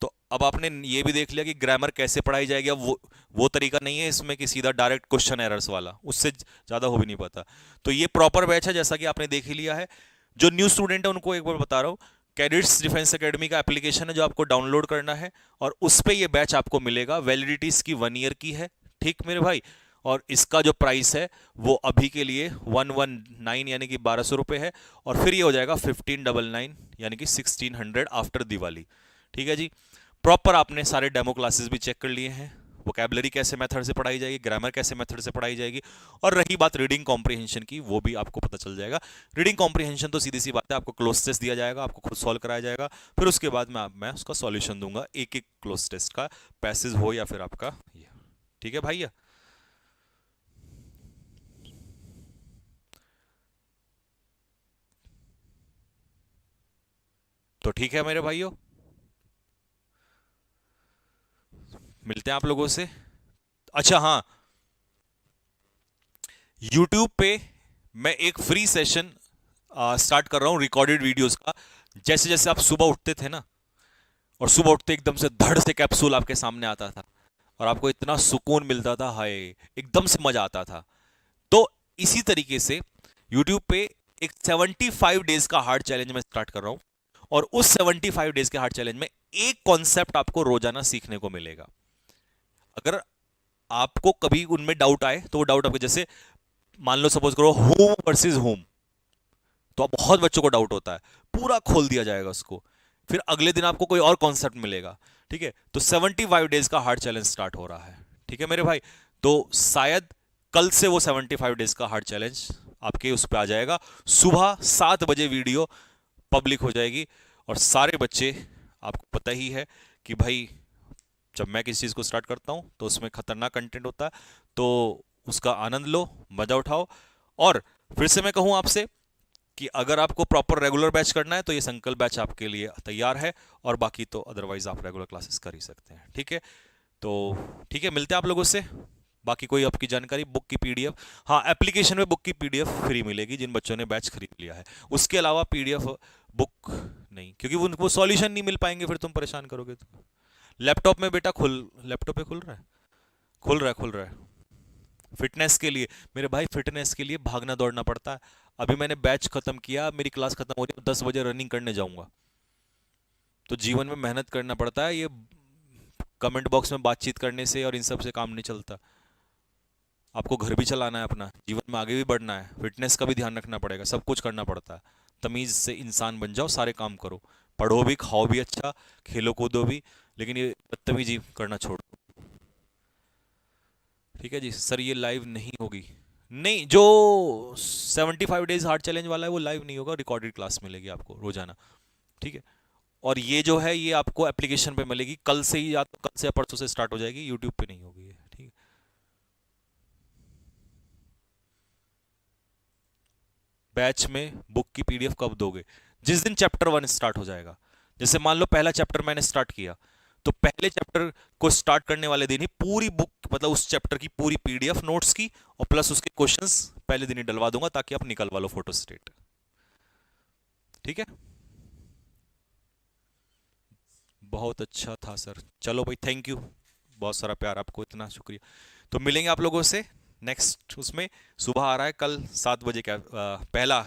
तो अब आपने ये भी देख लिया कि ग्रामर कैसे पढ़ाई जाएगी। अब वो तरीका नहीं है इसमें कि सीधा डायरेक्ट क्वेश्चन एरर्स वाला, उससे ज्यादा हो भी नहीं पाता। तो ये प्रॉपर बैच है जैसा कि आपने देख ही लिया है। जो न्यू स्टूडेंट है उनको एक बार बता रहा हूँ, कैडेट्स डिफेंस एकेडमी का एप्लीकेशन है जो आपको डाउनलोड करना है, और उस पर ये बैच आपको मिलेगा। वैलिडिटी इसकी 1 ईयर की है। ठीक मेरे भाई, और इसका जो प्राइस है वो अभी के लिए 119 यानी कि 1200 रुपये है, और फिर ये हो जाएगा 1599 यानी कि 1600 आफ्टर दिवाली। ठीक है जी, प्रॉपर आपने सारे डेमो क्लासेस भी चेक कर लिए हैं, वोकैबलरी कैसे मेथड से पढ़ाई जाएगी, ग्रामर कैसे मेथड से पढ़ाई जाएगी, और रही बात रीडिंग कॉम्प्रिहेंशन की, वो भी आपको पता चल जाएगा। रीडिंग कॉम्प्रिहेंशन तो सीधी सी बात है, आपको क्लोज टेस्ट दिया जाएगा, आपको खुद सॉल्व कराया जाएगा, फिर उसके बाद मैं उसका सॉल्यूशन दूंगा एक एक क्लोज टेस्ट का, पैसेज हो या फिर आपका ये। ठीक है भैया, तो ठीक है मेरे भाइयों, मिलते हैं आप लोगों से। अच्छा हाँ, YouTube पे मैं एक फ्री सेशन स्टार्ट कर रहा हूँ रिकॉर्डेड वीडियोस का। जैसे जैसे आप सुबह उठते थे ना, और सुबह उठते एकदम से धड़ से कैप्सूल आपके सामने आता था, और आपको इतना सुकून मिलता था, हाय एकदम से मजा आता था। तो इसी तरीके से YouTube पे एक 75 डेज का हार्ड चैलेंज मैं स्टार्ट कर रहा हूँ, और उस 75 डेज के हार्ड चैलेंज में एक कॉन्सेप्ट आपको रोजाना सीखने को मिलेगा। अगर आपको कभी उनमें डाउट आए तो वो डाउट आपके, जैसे मान लो सपोज करो होम वर्सेस होम, तो बहुत बच्चों को डाउट होता है, पूरा खोल दिया जाएगा उसको, फिर अगले दिन आपको कोई और कॉन्सेप्ट मिलेगा। ठीक है, तो 75 डेज का हार्ड चैलेंज स्टार्ट हो रहा है। ठीक है मेरे भाई, तो शायद कल से वो 75 डेज का हार्ड चैलेंज आपके उस पर आ जाएगा। सुबह 7 बजे वीडियो पब्लिक हो जाएगी, और सारे बच्चे, आपको पता ही है कि भाई जब मैं किसी चीज़ को स्टार्ट करता हूं तो उसमें खतरनाक कंटेंट होता है, तो उसका आनंद लो, मजा उठाओ। और फिर से मैं कहूं आपसे कि अगर आपको प्रॉपर रेगुलर बैच करना है तो ये संकल्प बैच आपके लिए तैयार है, और बाकी तो अदरवाइज आप रेगुलर क्लासेस कर ही सकते हैं। ठीक है, तो ठीक है, मिलते हैं आप लोगों से। बाकी कोई आपकी जानकारी, बुक की पीडीएफ, हाँ एप्लीकेशन में बुक की पीडीएफ फ्री मिलेगी जिन बच्चों ने बैच खरीद लिया है, उसके अलावा पीडीएफ बुक नहीं, क्योंकि उनको सॉल्यूशन नहीं मिल पाएंगे, फिर तुम परेशान करोगे तो। लैपटॉप में बेटा लैपटॉप पे खुल रहा है, खुल रहा है, खुल रहा है। फिटनेस के लिए मेरे भाई, फिटनेस के लिए भागना दौड़ना पड़ता है। अभी मैंने बैच खत्म किया, मेरी क्लास खत्म हो रही है, 10 बजे रनिंग करने जाऊंगा। तो जीवन में मेहनत करना पड़ता है, ये कमेंट बॉक्स में बातचीत करने से और इन सब से काम नहीं चलता। आपको घर भी चलाना है अपना, जीवन में आगे भी बढ़ना है, फिटनेस का भी ध्यान रखना पड़ेगा, सब कुछ करना पड़ता है। तमीज से इंसान बन जाओ, सारे काम करो, पढ़ो भी, खाओ भी अच्छा, खेलो कूदो भी, लेकिन ये बदतमीजी करना छोड़ो। ठीक है जी सर, ये लाइव नहीं होगी। नहीं, जो 75 डेज हार्ड चैलेंज वाला है वो लाइव नहीं होगा, रिकॉर्डेड क्लास मिलेगी आपको रोजाना। ठीक है, और ये जो है ये आपको एप्लीकेशन पे मिलेगी कल से ही, या तो कल से या परसों से स्टार्ट हो जाएगी, यूट्यूब पे नहीं होगी ये। ठीक है, बैच में बुक की पीडीएफ कब दोगे? जिस दिन चैप्टर 1 स्टार्ट हो जाएगा। जैसे मान लो पहला चैप्टर मैंने स्टार्ट किया, तो पहले चैप्टर को स्टार्ट करने वाले दिन ही पूरी बुक, मतलब उस चैप्टर की पूरी पीडीएफ नोट्स की और प्लस उसके क्वेश्चंस पहले दिन ही डलवा दूंगा, ताकि आप निकलवा लो फोटो स्टेट। ठीक है, बहुत अच्छा था सर, चलो भाई, थैंक यू, बहुत सारा प्यार, आपको इतना शुक्रिया। तो मिलेंगे आप लोगों से नेक्स्ट उसमें। सुबह आ रहा है कल 7 बजे का पहला